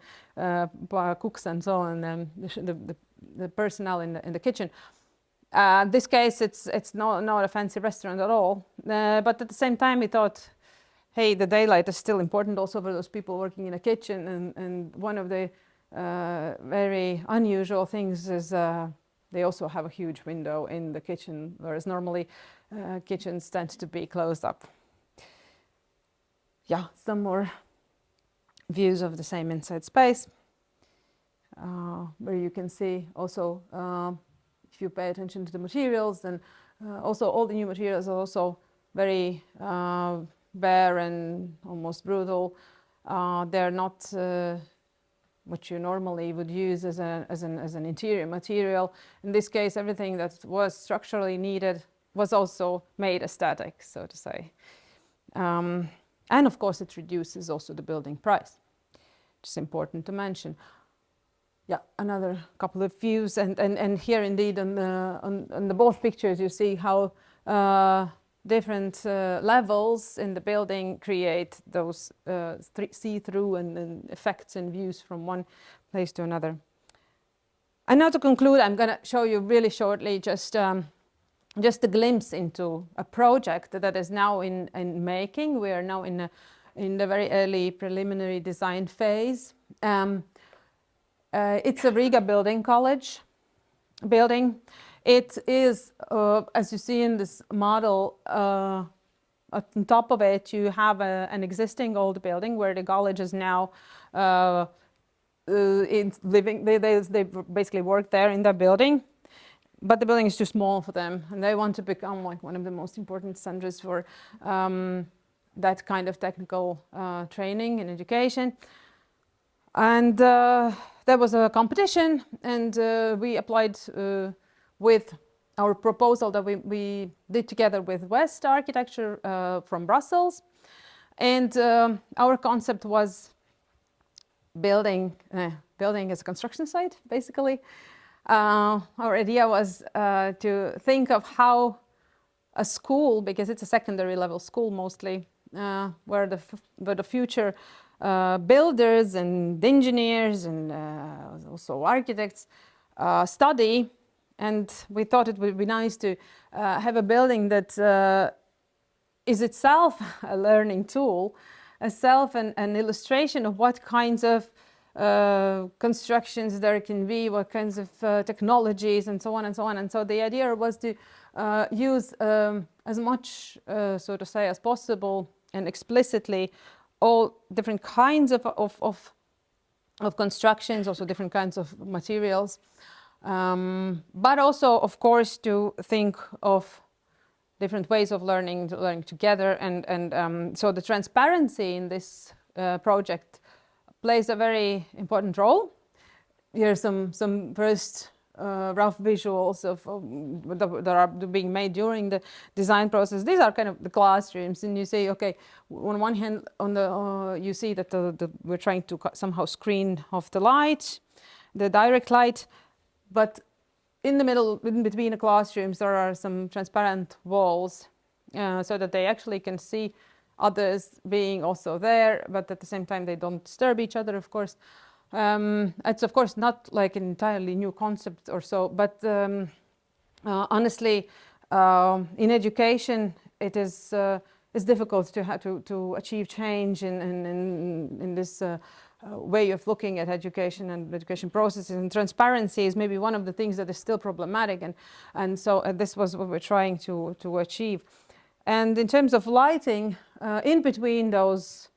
cooks and so on, the personnel in the kitchen. In this case, it's not a fancy restaurant at all, but at the same time we thought, hey, the daylight is still important also for those people working in a kitchen, and one of the very unusual things is they also have a huge window in the kitchen, whereas normally kitchens tend to be closed up. Yeah, some more views of the same inside space, where you can see also, if you pay attention to the materials, then also all the new materials are also very bare and almost brutal. They're not what you normally would use as an interior material. In this case, everything that was structurally needed was also made aesthetic, so to say. And of course, it reduces also the building price, which is important to mention. Yeah, another couple of views, and here indeed on the both pictures you see how different levels in the building create those see-through and effects and views from one place to another. And now to conclude, I'm going to show you really shortly just a glimpse into a project that is now in making. We are now in the very early preliminary design phase. It's a Riga building college building. It is, as you see in this model, on top of it you have an existing old building where the college is now living. They basically work there in that building, but the building is too small for them, and they want to become like one of the most important centers for that kind of technical training and education. And there was a competition, and we applied with our proposal that we did together with West Architecture from Brussels. And our concept was building as a construction site, basically. Our idea was to think of how a school, because it's a secondary level school mostly, where the future builders and engineers and also architects study. And we thought it would be nice to have a building that is itself a learning tool, itself an illustration of what kinds of constructions there can be, what kinds of technologies, and so on and so on. And so the idea was to use as much, so to say, as possible and explicitly all different kinds of constructions, also different kinds of materials, but also, of course, to think of different ways of learning together. And so the transparency in this project plays a very important role. Here are some first rough visuals that are being made during the design process. These are kind of the classrooms, and you say, okay, on one hand, you see that we're trying to somehow screen off the light, the direct light, but in the middle, in between the classrooms, there are some transparent walls, so that they actually can see others being also there, but at the same time they don't disturb each other, of course. It's of course not like an entirely new concept or so, but honestly, in education, it is it's difficult to achieve change in this way of looking at education and education processes. And transparency is maybe one of the things that is still problematic, and so this was what we're trying to achieve. And in terms of lighting, in between those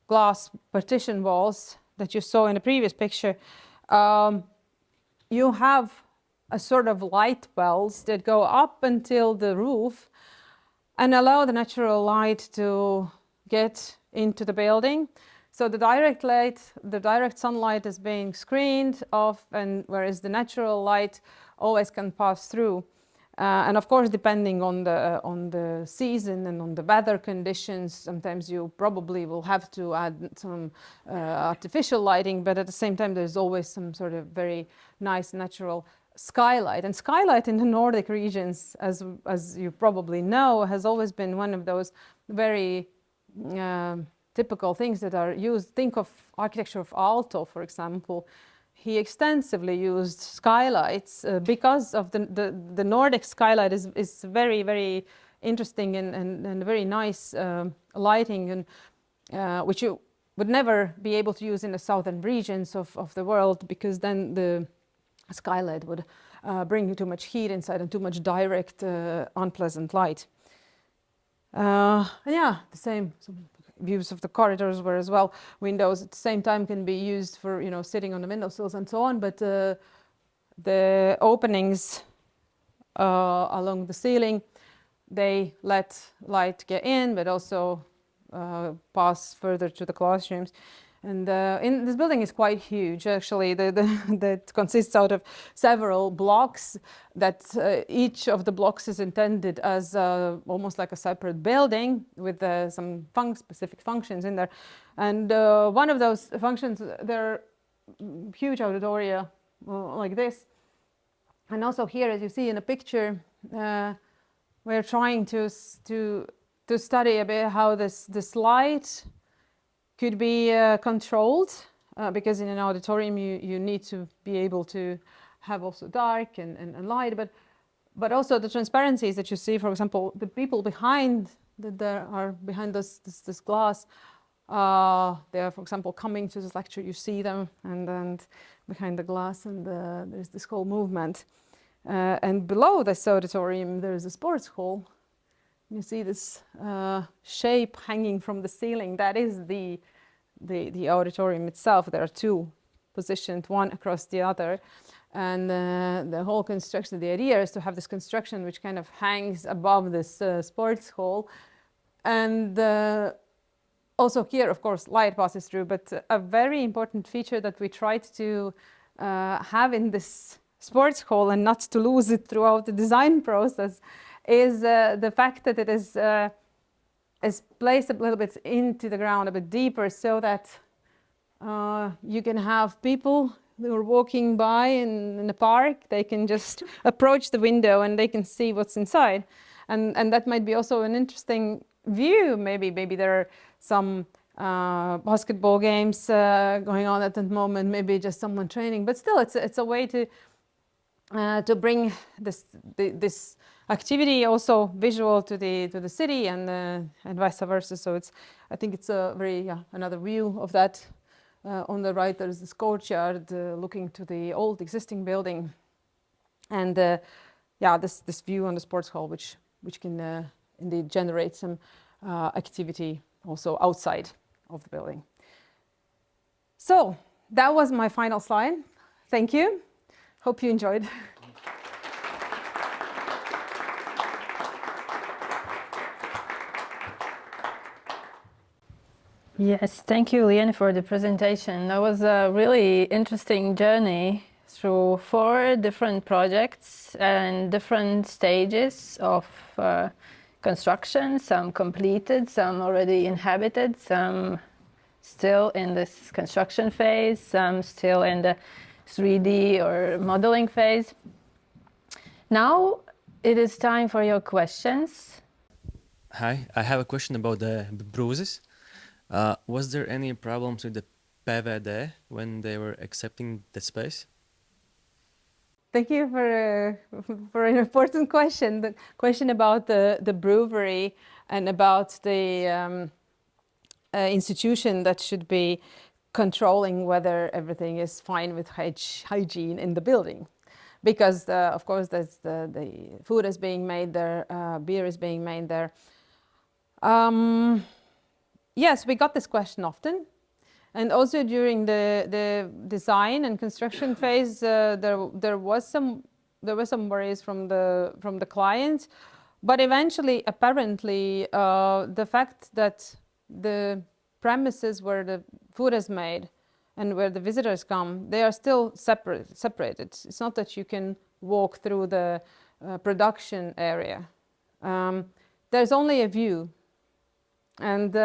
glass partition walls that you saw in the previous picture, you have a sort of light wells that go up until the roof and allow the natural light to get into the building. So the direct light, the direct sunlight is being screened off, and whereas the natural light always can pass through. And of course, depending on the season and on the weather conditions, sometimes you probably will have to add some artificial lighting, but at the same time, there's always some sort of very nice natural skylight. And skylight in the Nordic regions, as you probably know, has always been one of those very typical things that are used. Think of architecture of Aalto, for example. He extensively used skylights because of the Nordic skylight is very, very interesting and very nice lighting, and which you would never be able to use in the southern regions of the world, because then the skylight would bring too much heat inside and too much direct unpleasant light. Yeah, the same views of the corridors were as well. Windows at the same time can be used for, you know, sitting on the windowsills and so on, but the openings along the ceiling, they let light get in, but also pass further to the classrooms. And this building is quite huge, actually. That consists out of several blocks. That each of the blocks is intended as almost like a separate building with some specific functions in there. And one of those functions, they're huge auditoria like this. And also here, as you see in the picture, we're trying to study a bit how this light could be controlled, because in an auditorium you need to be able to have also dark and light, but also the transparencies that you see. For example, the people behind behind this glass, they are, for example, coming to this lecture. You see them, and behind the glass, and there's this whole movement. And below this auditorium, there is a sports hall. You see this shape hanging from the ceiling. That is the auditorium itself. There are two positioned, one across the other. And the whole construction, the idea is to have this construction which kind of hangs above this sports hall. And also here, of course, light passes through. But a very important feature that we tried to have in this sports hall, and not to lose it throughout the design process, is the fact that it is placed a little bit into the ground, a bit deeper, so that you can have people who are walking by in the park. They can just approach the window and they can see what's inside, and that might be also an interesting view. Maybe there are some basketball games going on at the moment. Maybe just someone training, but still, it's a way to bring this activity also visual to the city, and vice versa. So I think it's a very another view of that On the right, there's this courtyard looking to the old existing building, and yeah, this view on the sports hall, which can indeed generate some activity also outside of the building. So that was my final slide. Thank you. Hope you enjoyed. Yes, thank you, Liene, for the presentation. That was a really interesting journey through 4 different projects and different stages of construction, some completed, some already inhabited, some still in this construction phase, some still in the 3D or modeling phase. Now it is time for your questions. Hi, I have a question about the bruises. Was there any problems with the PVD when they were accepting the space? Thank you for an important question. The question about the brewery and about the institution that should be controlling whether everything is fine with hygiene in the building. Because, of course, there's the food is being made there, beer is being made there. Yes, we got this question often. And also during the design and construction phase, there were some worries from the client, but eventually, apparently, the fact that the premises where the food is made and where the visitors come, they are still separated. It's not that you can walk through the production area. There's only a view, and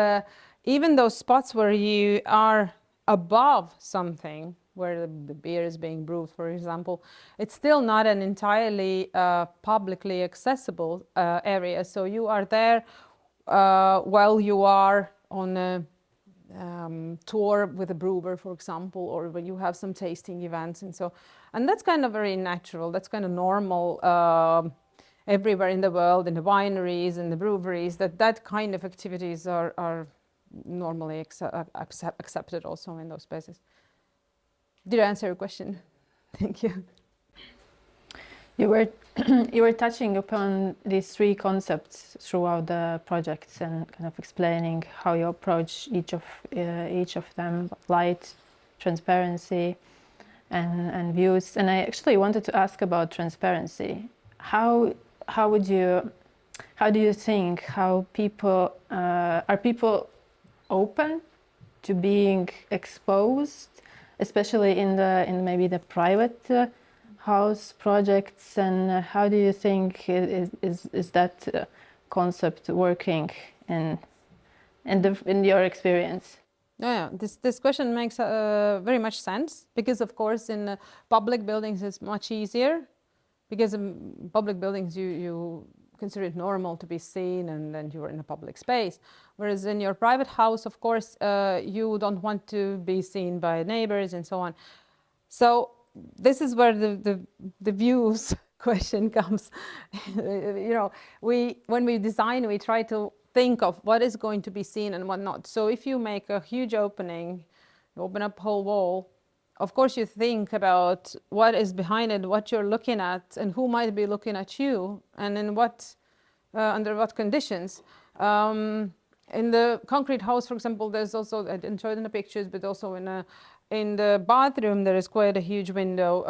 even those spots where you are above something, where the beer is being brewed, for example, it's still not an entirely publicly accessible area. So you are there while you are on a tour with a brewer, for example, or when you have some tasting events, and that's kind of very natural. That's kind of normal everywhere in the world, in the wineries and the breweries. That kind of activities are normally accepted also in those spaces. Did I answer your question? Thank you. You were touching upon these 3 concepts throughout the projects and kind of explaining how you approach each of them: light, transparency, and views. And I actually wanted to ask about transparency. How do you think people are people open to being exposed, especially in maybe the private house projects, and how do you think is that concept working in your experience? Yeah, this question makes very much sense, because of course in public buildings it's much easier, because in public buildings you consider it normal to be seen, and then you're in a public space. Whereas in your private house, of course, you don't want to be seen by neighbors and so on. So this is where the views question comes. When we design, we try to think of what is going to be seen and what not. So if you make a huge opening, you open up a whole wall, of course you think about what is behind it, what you're looking at, and who might be looking at you, and in under what conditions. In the concrete house, for example, there's also, I didn't show it in the pictures, but also in the bathroom there is quite a huge window,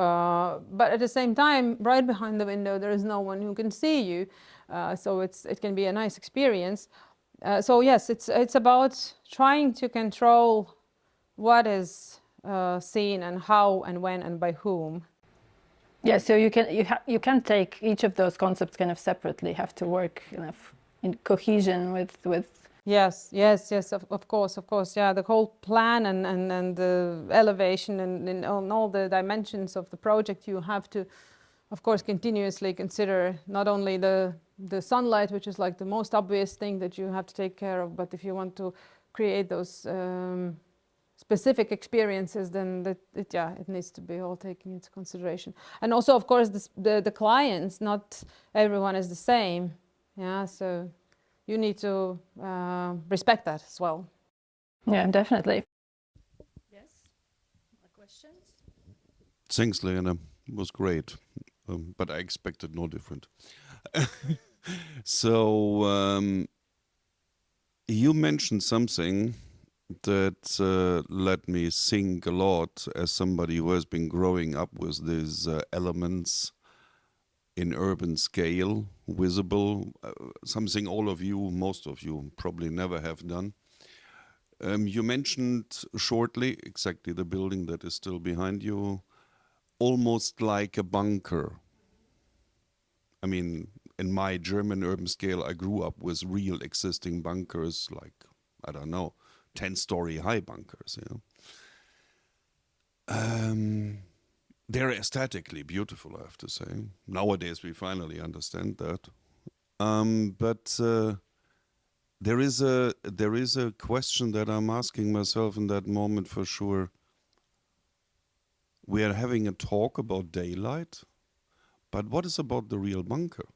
but at the same time, right behind the window there is no one who can see you, so it can be a nice experience. So yes, it's about trying to control what is seen and how and when and by whom. Yeah, so you can take each of those concepts kind of separately. Have to work kind of in cohesion with. Yes, of course. Yeah, the whole plan and the elevation and on all the dimensions of the project, you have to, of course, continuously consider not only the sunlight, which is like the most obvious thing that you have to take care of, but if you want to create those specific experiences, then it needs to be all taken into consideration. And also, of course, the clients, not everyone is the same. Yeah, so you need to respect that as well. Yeah, definitely. Yes. questions? Thanks, Liene. It was great, but I expected no different. So you mentioned something that let me think a lot as somebody who has been growing up with these elements in urban scale, visible, something all of you, most of you probably never have done. You mentioned shortly exactly the building that is still behind you, almost like a bunker. I mean, in my German urban scale, I grew up with real existing bunkers, like, I don't know, 10-story high bunkers, you know. They're aesthetically beautiful, I have to say. Nowadays, we finally understand that. But there is a question that I'm asking myself in that moment for sure. We are having a talk about daylight, but what is about the real bunker?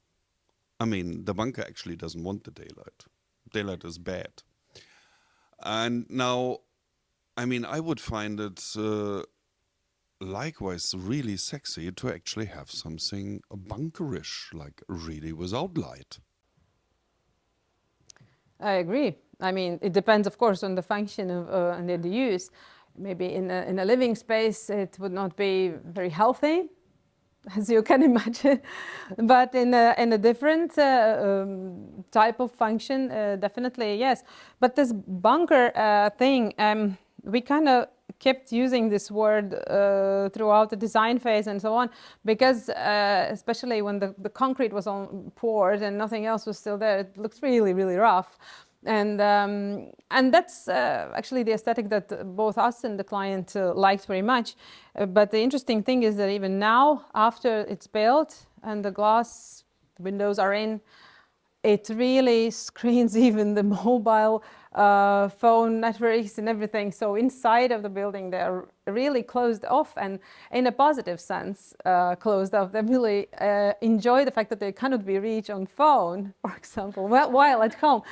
I mean, the bunker actually doesn't want the daylight. Daylight is bad. And now, I mean, I would find it likewise really sexy to actually have something bunkerish, like really without light. I agree. I mean, it depends, of course, on the function of, and the use. Maybe in a living space, it would not be very healthy, as you can imagine. But in a different type of function, definitely yes. But this bunker thing, we kind of kept using this word throughout the design phase and so on, because especially when the concrete was poured and nothing else was still there, it looks really, really rough. And that's actually the aesthetic that both us and the client liked very much. But the interesting thing is that even now, after it's built and the glass windows are in, it really screens even the mobile phone networks and everything. So inside of the building, they're really closed off, and in a positive sense, closed off. They really enjoy the fact that they cannot be reached on phone, for example, while at home.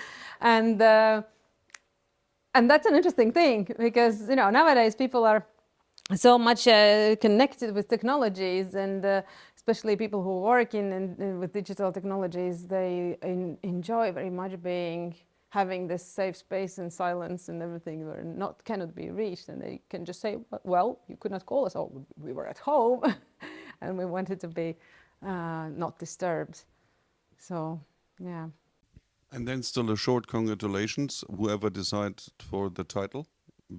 And that's an interesting thing, because, you know, nowadays people are so much connected with technologies, and especially people who work in with digital technologies, they enjoy very much having this safe space and silence and everything where cannot be reached, and they can just say, well, you could not call us. Oh, we were at home and we wanted to be not disturbed. So, yeah. And then still a short congratulations, whoever decided for the title,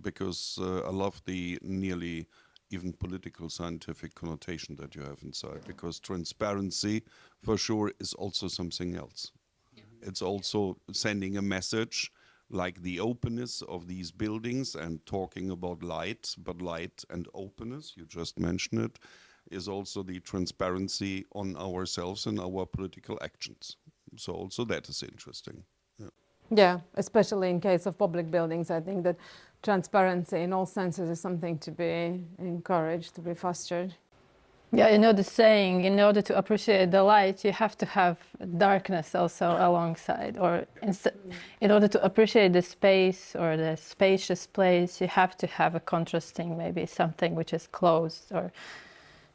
because I love the nearly even political scientific connotation that you have inside, because transparency for sure is also something else. Yeah. It's also sending a message like the openness of these buildings and talking about light, but light and openness, you just mentioned it, is also the transparency on ourselves and our political actions. So also that is interesting. Yeah. Yeah, especially in case of public buildings, I think that transparency in all senses is something to be encouraged, to be fostered. Yeah, you know the saying, in order to appreciate the light, you have to have darkness also alongside. Or in order to appreciate the space or the spacious place, you have to have a contrasting, maybe something which is closed or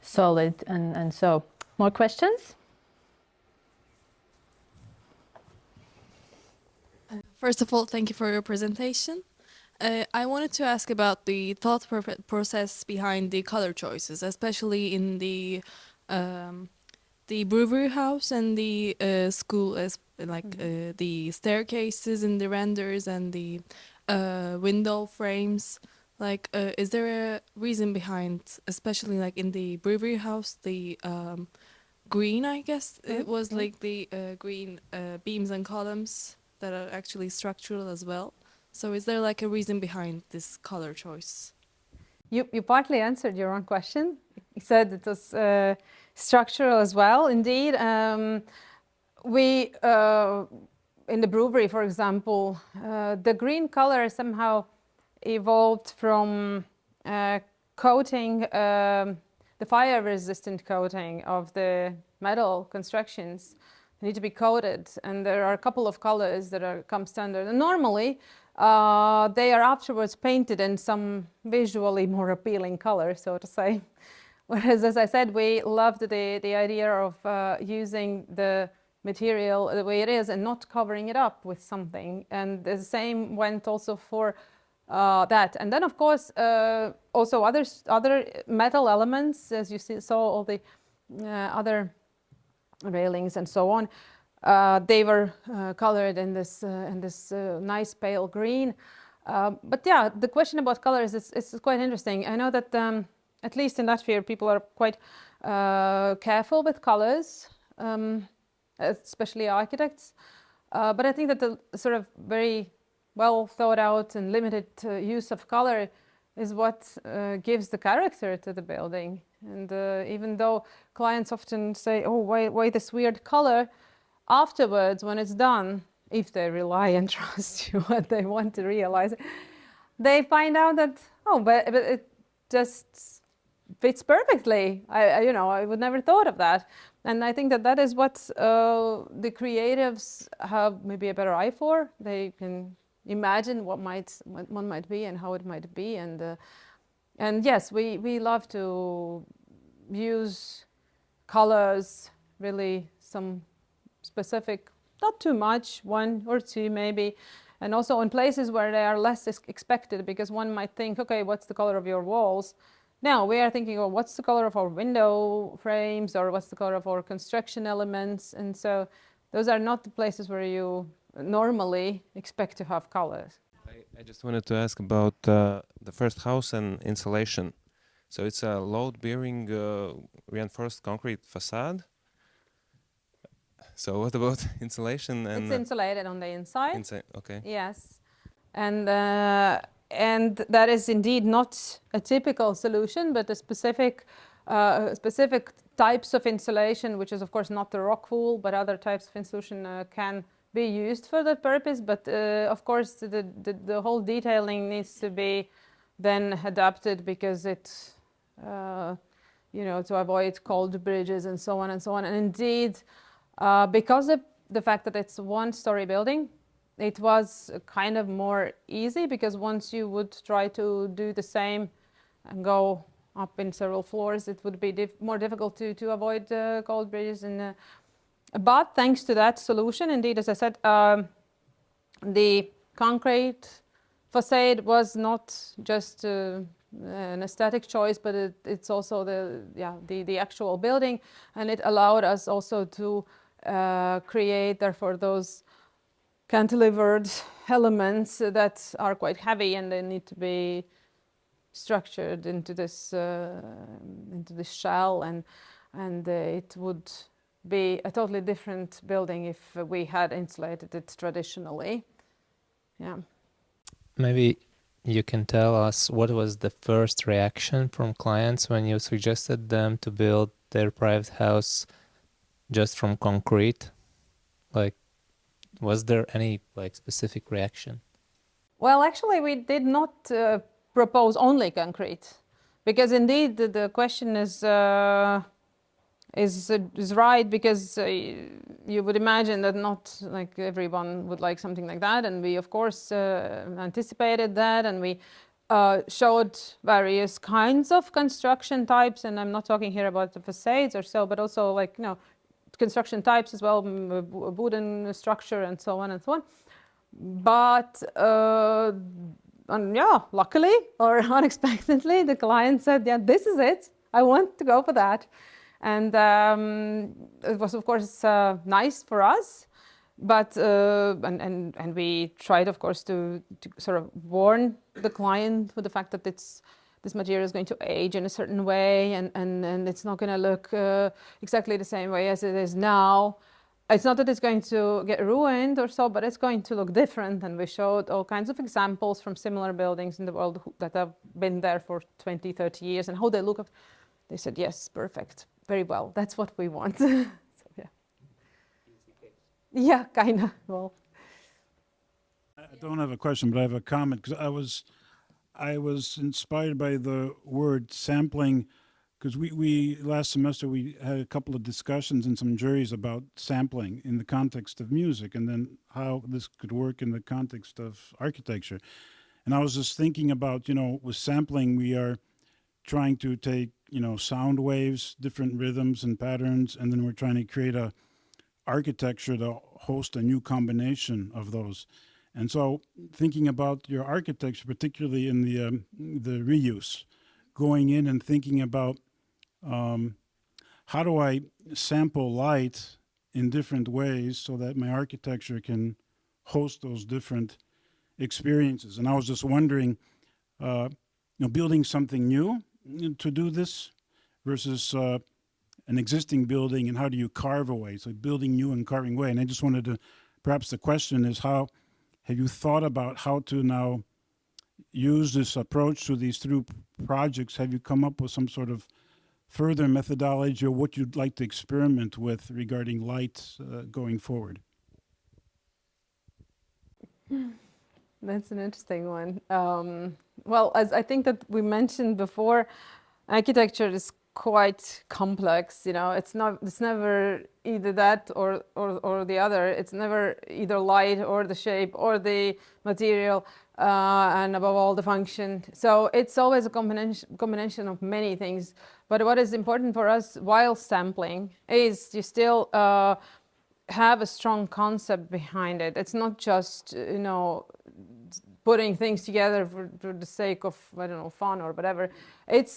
solid. And so, more questions? First of all, thank you for your presentation. I wanted to ask about the thought process behind the color choices, especially in the brewery house and the school, as like the staircases and the renders and the window frames. Like, is there a reason behind, especially like in the brewery house, the green? I guess it was like the green beams and columns that are actually structural as well. So is there like a reason behind this color choice? You partly answered your own question. You said it was structural as well. Indeed, we in the brewery, for example, the green color somehow evolved from coating, the fire-resistant coating of the metal constructions. They need to be coated, and there are a couple of colors that come standard. And normally, they are afterwards painted in some visually more appealing color, so to say. Whereas, as I said, we loved the idea of using the material the way it is and not covering it up with something. And the same went also for that. And then, of course, also other metal elements, as you saw all the other railings and so on. They were colored in this nice pale green. But yeah, the question about colors is quite interesting. I know that at least in Latvia, people are quite careful with colors, especially architects. But I think that the sort of very well thought out and limited use of color is what gives the character to the building. And even though clients often say, oh, why this weird color? Afterwards, when it's done, if they rely and trust you and they want to realize it, they find out that, oh, but it just fits perfectly. I would never thought of that. And I think that is what the creatives have maybe a better eye for. They can imagine what one might be and how it might be. And yes, we love to use colors, really some specific, not too much, one or two maybe, and also in places where they are less expected, because one might think, okay, what's the color of your walls? Now we are thinking, oh, what's the color of our window frames, or what's the color of our construction elements? And so those are not the places where you normally expect to have colors. I just wanted to ask about the first house and insulation. So it's a load-bearing reinforced concrete facade. So what about insulation? And it's insulated on the inside. Inside, okay. Yes, and that is indeed not a typical solution, but a specific types of insulation, which is of course not the rock wool, but other types of insulation can be used for that purpose. But of course, the whole detailing needs to be then adapted, because it, to avoid cold bridges and so on and so on. And indeed, because of the fact that it's a one-story building, it was kind of more easy, because once you would try to do the same and go up in several floors, it would be more difficult to avoid cold bridges. But thanks to that solution, indeed, as I said, the concrete facade was not just an aesthetic choice, but it's also the actual building, and it allowed us also to create, therefore, those cantilevered elements that are quite heavy, and they need to be structured into this shell, and it would be a totally different building if we had insulated it traditionally. Yeah. Maybe you can tell us what was the first reaction from clients when you suggested them to build their private house just from concrete? Like, was there any specific reaction? Well, actually, we did not propose only concrete, because indeed the question is right, because you would imagine that not like everyone would like something like that, and we of course anticipated that, and we showed various kinds of construction types, and I'm not talking here about the facades or so, but also construction types as well, wooden structure and so on and so on. But luckily or unexpectedly, the client said, yeah, this is it, I want to go for that. And it was, of course, nice for us, but and we tried, of course, to sort of warn the client with the fact that this material is going to age in a certain way, and it's not going to look exactly the same way as it is now. It's not that it's going to get ruined or so, but it's going to look different. And we showed all kinds of examples from similar buildings in the world that have been there for 20, 30 years, and how they look. They said, yes, perfect. Very well. That's what we want. So, yeah. Yeah, kind of. Well, I don't have a question, but I have a comment, because I was inspired by the word sampling because we last semester we had a couple of discussions in some juries about sampling in the context of music, and then how this could work in the context of architecture. And I was just thinking about, with sampling, we are trying to take, sound waves, different rhythms and patterns, and then we're trying to create a architecture to host a new combination of those. And so thinking about your architecture, particularly in the reuse, going in and thinking about how do I sample light in different ways so that my architecture can host those different experiences. And I was just wondering, building something new to do this versus an existing building, and how do you carve away? So building new and carving away. And I just wanted to, perhaps the question is, how have you thought about how to now use this approach to these three projects? Have you come up with some sort of further methodology or what you'd like to experiment with regarding light going forward? That's an interesting one. Well, as I think that we mentioned before, architecture is quite complex. It's never either that or the other. It's never either light or the shape or the material, and above all the function. So it's always a combination of many things. But what is important for us while sampling is to still have a strong concept behind it. It's not just putting things together for the sake of, I don't know, fun or whatever. It's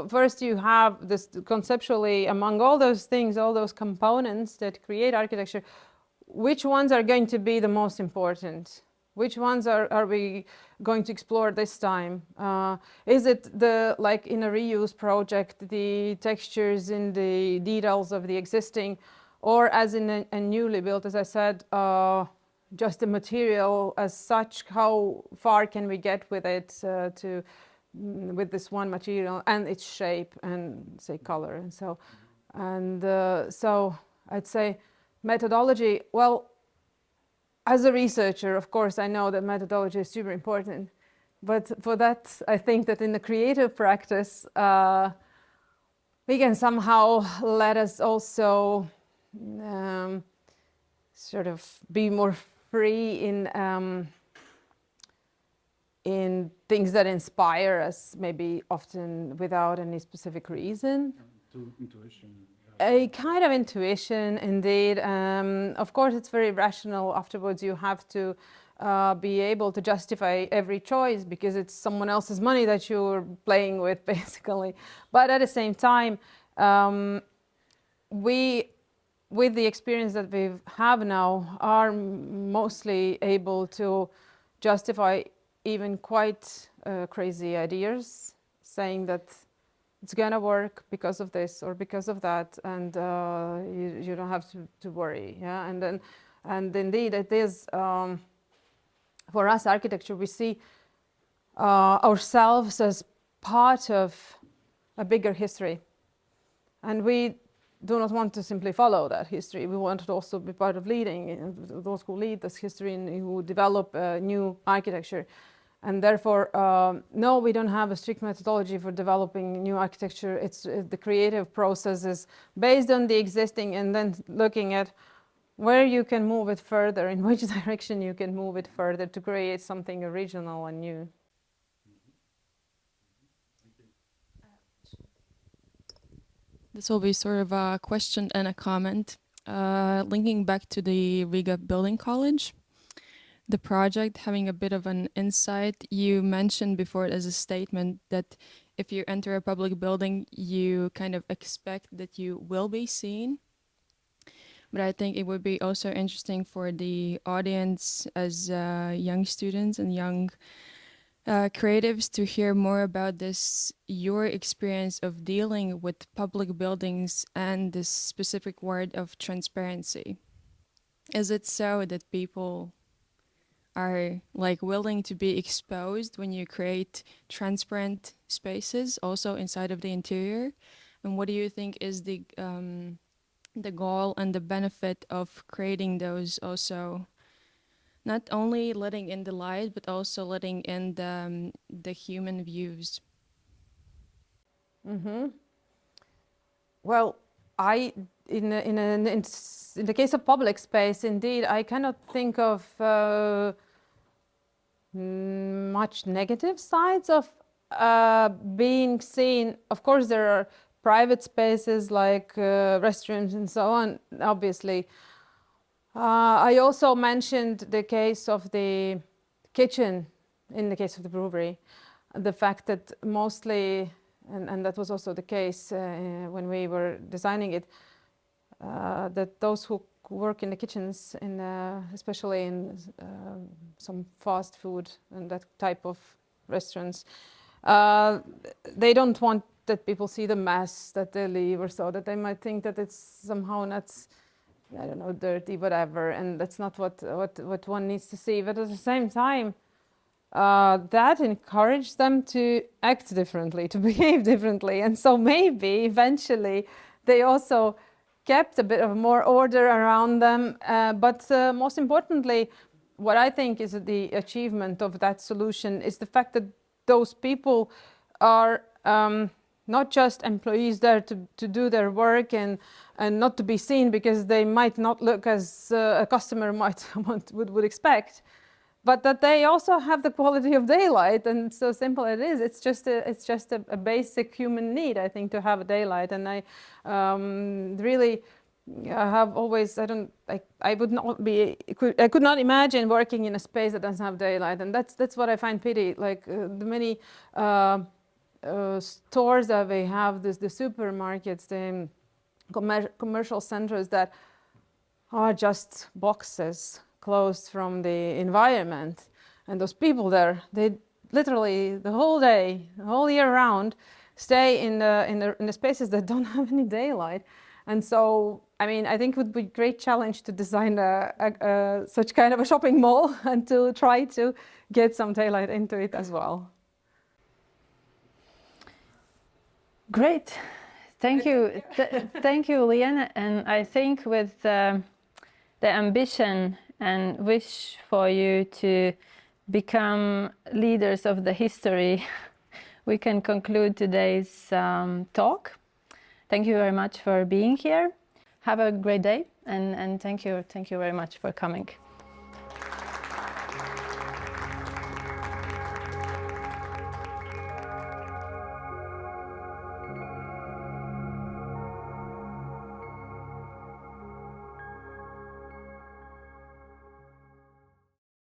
first you have this conceptually, among all those things, all those components that create architecture, which ones are going to be the most important? Which ones are we going to explore this time? Is it like in a reuse project, the textures in the details of the existing, or as in a newly built, as I said, just the material as such? How far can we get with it with this one material and its shape and say color and so, so I'd say methodology. Well, as a researcher, of course, I know that methodology is super important, but for that, I think that in the creative practice, we can somehow let us also sort of be more free in things that inspire us, maybe often without any specific reason. Intuition. A kind of intuition, indeed. Of course, it's very rational. Afterwards, you have to be able to justify every choice because it's someone else's money that you're playing with, basically. But at the same time, we, with the experience that we have now, are mostly able to justify even quite crazy ideas, saying that it's gonna work because of this or because of that, and you don't have to worry. Yeah, and indeed it is for us architecture. We see ourselves as part of a bigger history, and we do not want to simply follow that history. We want to also be part of leading those who lead this history and who develop new architecture. And therefore, no, we don't have a strict methodology for developing new architecture. It's the creative process is based on the existing and then looking at where you can move it further, in which direction you can move it further to create something original and new. This will be sort of a question and a comment. Linking back to the Riga Building College, the project having a bit of an insight, you mentioned before as a statement that if you enter a public building, you kind of expect that you will be seen. But I think it would be also interesting for the audience as young students and young creatives to hear more about this, your experience of dealing with public buildings and this specific word of transparency. Is it so that people are like willing to be exposed when you create transparent spaces also inside of the interior? And what do you think is the goal and the benefit of creating those also? Not only letting in the light, but also letting in the human views. Mm-hmm. Well, in the case of public space, indeed, I cannot think of much negative sides of being seen. Of course, there are private spaces like restrooms and so on, obviously. I also mentioned the case of the kitchen in the case of the brewery. The fact that mostly, and that was also the case when we were designing it, that those who work in the kitchens, especially in some fast food and that type of restaurants, they don't want that people see the mess that they leave, or so that they might think that it's somehow not, I don't know, dirty, whatever, and that's not what one needs to see. But at the same time, that encouraged them to act differently, to behave differently, and so maybe eventually they also kept a bit of more order around them. But most importantly, what I think is the achievement of that solution is the fact that those people are not just employees there to do their work and not to be seen because they might not look as a customer would expect, but that they also have the quality of daylight. And so simple it is. It's just a basic human need, I think, to have a daylight. And I really have always, I would not be, I could not imagine working in a space that doesn't have daylight. And that's what I find pity. Like the many stores that we have, the supermarkets, the commercial centers that are just boxes closed from the environment, and those people there, they literally the whole day, the whole year round, stay in the spaces that don't have any daylight. And so, I mean, I think it would be a great challenge to design such kind of a shopping mall and to try to get some daylight into it as well. Great, thank you, thank you, Liene. And I think with the ambition and wish for you to become leaders of the history, we can conclude today's talk. Thank you very much for being here. Have a great day, and thank you very much for coming.